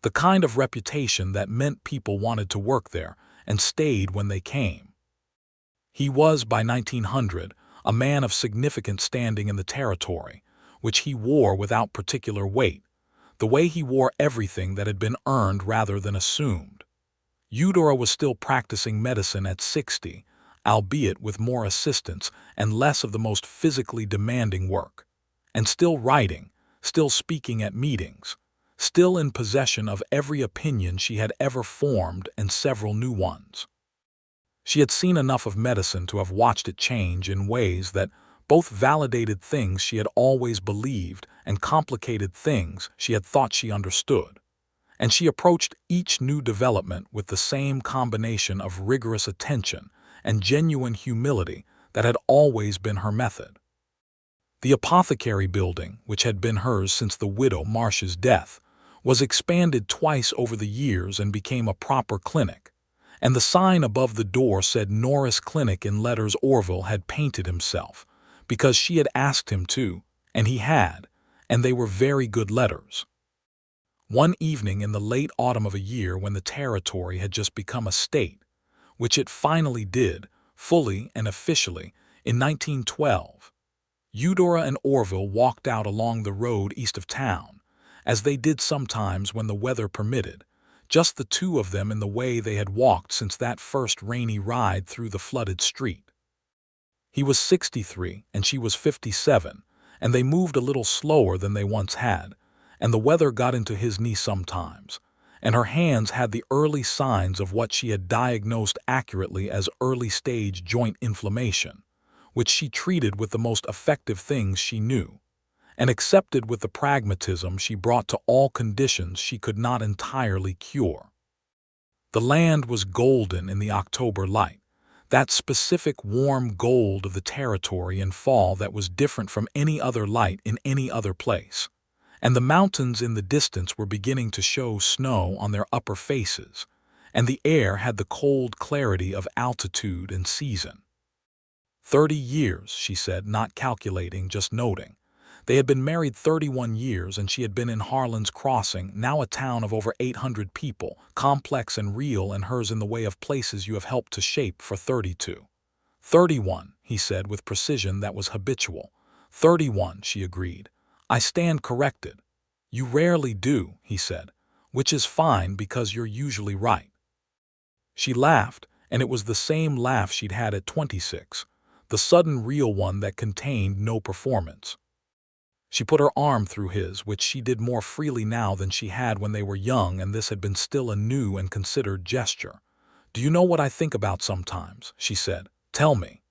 the kind of reputation that meant people wanted to work there and stayed when they came. He was, by 1900, a man of significant standing in the territory, which he wore without particular weight, the way he wore everything that had been earned rather than assumed. Eudora was still practicing medicine at 60, albeit with more assistance and less of the most physically demanding work, and still writing, still speaking at meetings, still in possession of every opinion she had ever formed and several new ones. She had seen enough of medicine to have watched it change in ways that both validated things she had always believed and complicated things she had thought she understood, and she approached each new development with the same combination of rigorous attention and genuine humility that had always been her method. The apothecary building, which had been hers since the widow Marsh's death, was expanded twice over the years and became a proper clinic, and the sign above the door said Norris Clinic in letters Orville had painted himself, because she had asked him to, and he had, and they were very good letters. One evening in the late autumn of a year when the territory had just become a state, which it finally did, fully and officially, in 1912. Eudora and Orville walked out along the road east of town, as they did sometimes when the weather permitted, just the two of them in the way they had walked since that first rainy ride through the flooded street. He was 63 and she was 57, and they moved a little slower than they once had, and the weather got into his knee sometimes, and her hands had the early signs of what she had diagnosed accurately as early-stage joint inflammation, which she treated with the most effective things she knew, and accepted with the pragmatism she brought to all conditions she could not entirely cure. The land was golden in the October light, that specific warm gold of the territory in fall that was different from any other light in any other place, and the mountains in the distance were beginning to show snow on their upper faces, and the air had the cold clarity of altitude and season. 30 years, she said, not calculating, just noting. They had been married 31 years, and she had been in Harlan's Crossing, now a town of over 800 people, complex and real, and hers in the way of places you have helped to shape, for 32. 31, he said with precision that was habitual. 31, she agreed. I stand corrected. You rarely do, he said, which is fine because you're usually right. She laughed, and it was the same laugh she'd had at 26. The sudden real one that contained no performance. She put her arm through his, which she did more freely now than she had when they were young, and this had been still a new and considered gesture. Do you know what I think about sometimes? She said. Tell me.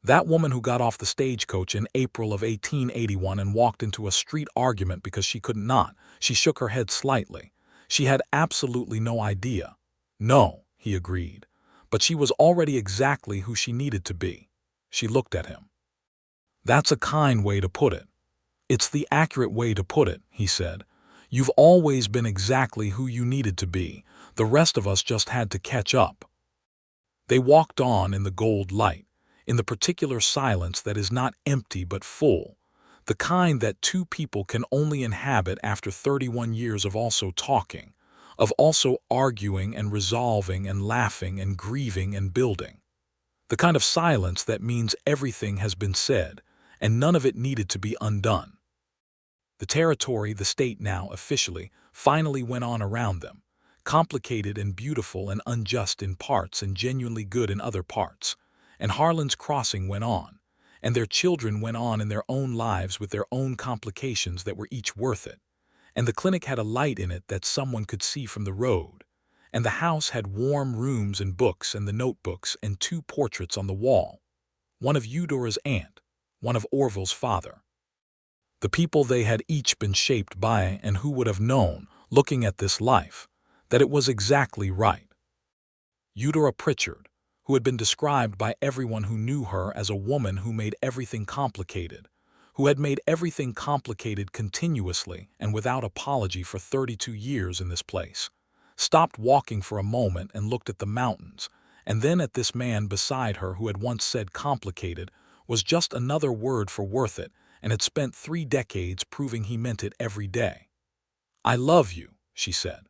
That woman who got off the stagecoach in April of 1881 and walked into a street argument because she could not. She shook her head slightly. She had absolutely no idea. No, he agreed. But she was already exactly who she needed to be. She looked at him. That's a kind way to put it. It's the accurate way to put it, he said. You've always been exactly who you needed to be. The rest of us just had to catch up. They walked on in the gold light, in the particular silence that is not empty but full, the kind that two people can only inhabit after 31 years of also talking, of also arguing and resolving and laughing and grieving and building. The kind of silence that means everything has been said, and none of it needed to be undone. The territory, the state now, officially, finally went on around them, complicated and beautiful and unjust in parts and genuinely good in other parts, and Harlan's Crossing went on, and their children went on in their own lives with their own complications that were each worth it, and the clinic had a light in it that someone could see from the road, and the house had warm rooms and books and the notebooks and 2 portraits on the wall, one of Eudora's aunt, one of Orville's father. The people they had each been shaped by, and who would have known, looking at this life, that it was exactly right. Eudora Pritchard, who had been described by everyone who knew her as a woman who made everything complicated, who had made everything complicated continuously and without apology for 32 years in this place, stopped walking for a moment and looked at the mountains, and then at this man beside her who had once said complicated was just another word for worth it, and had spent 3 decades proving he meant it every day. I love you, she said.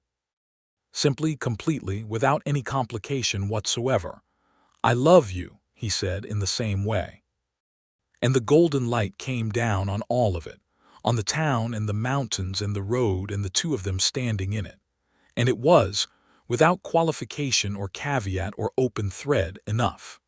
Simply, completely, without any complication whatsoever. I love you, he said in the same way. And the golden light came down on all of it, on the town and the mountains and the road and the two of them standing in it. And it was, without qualification or caveat or open thread, enough.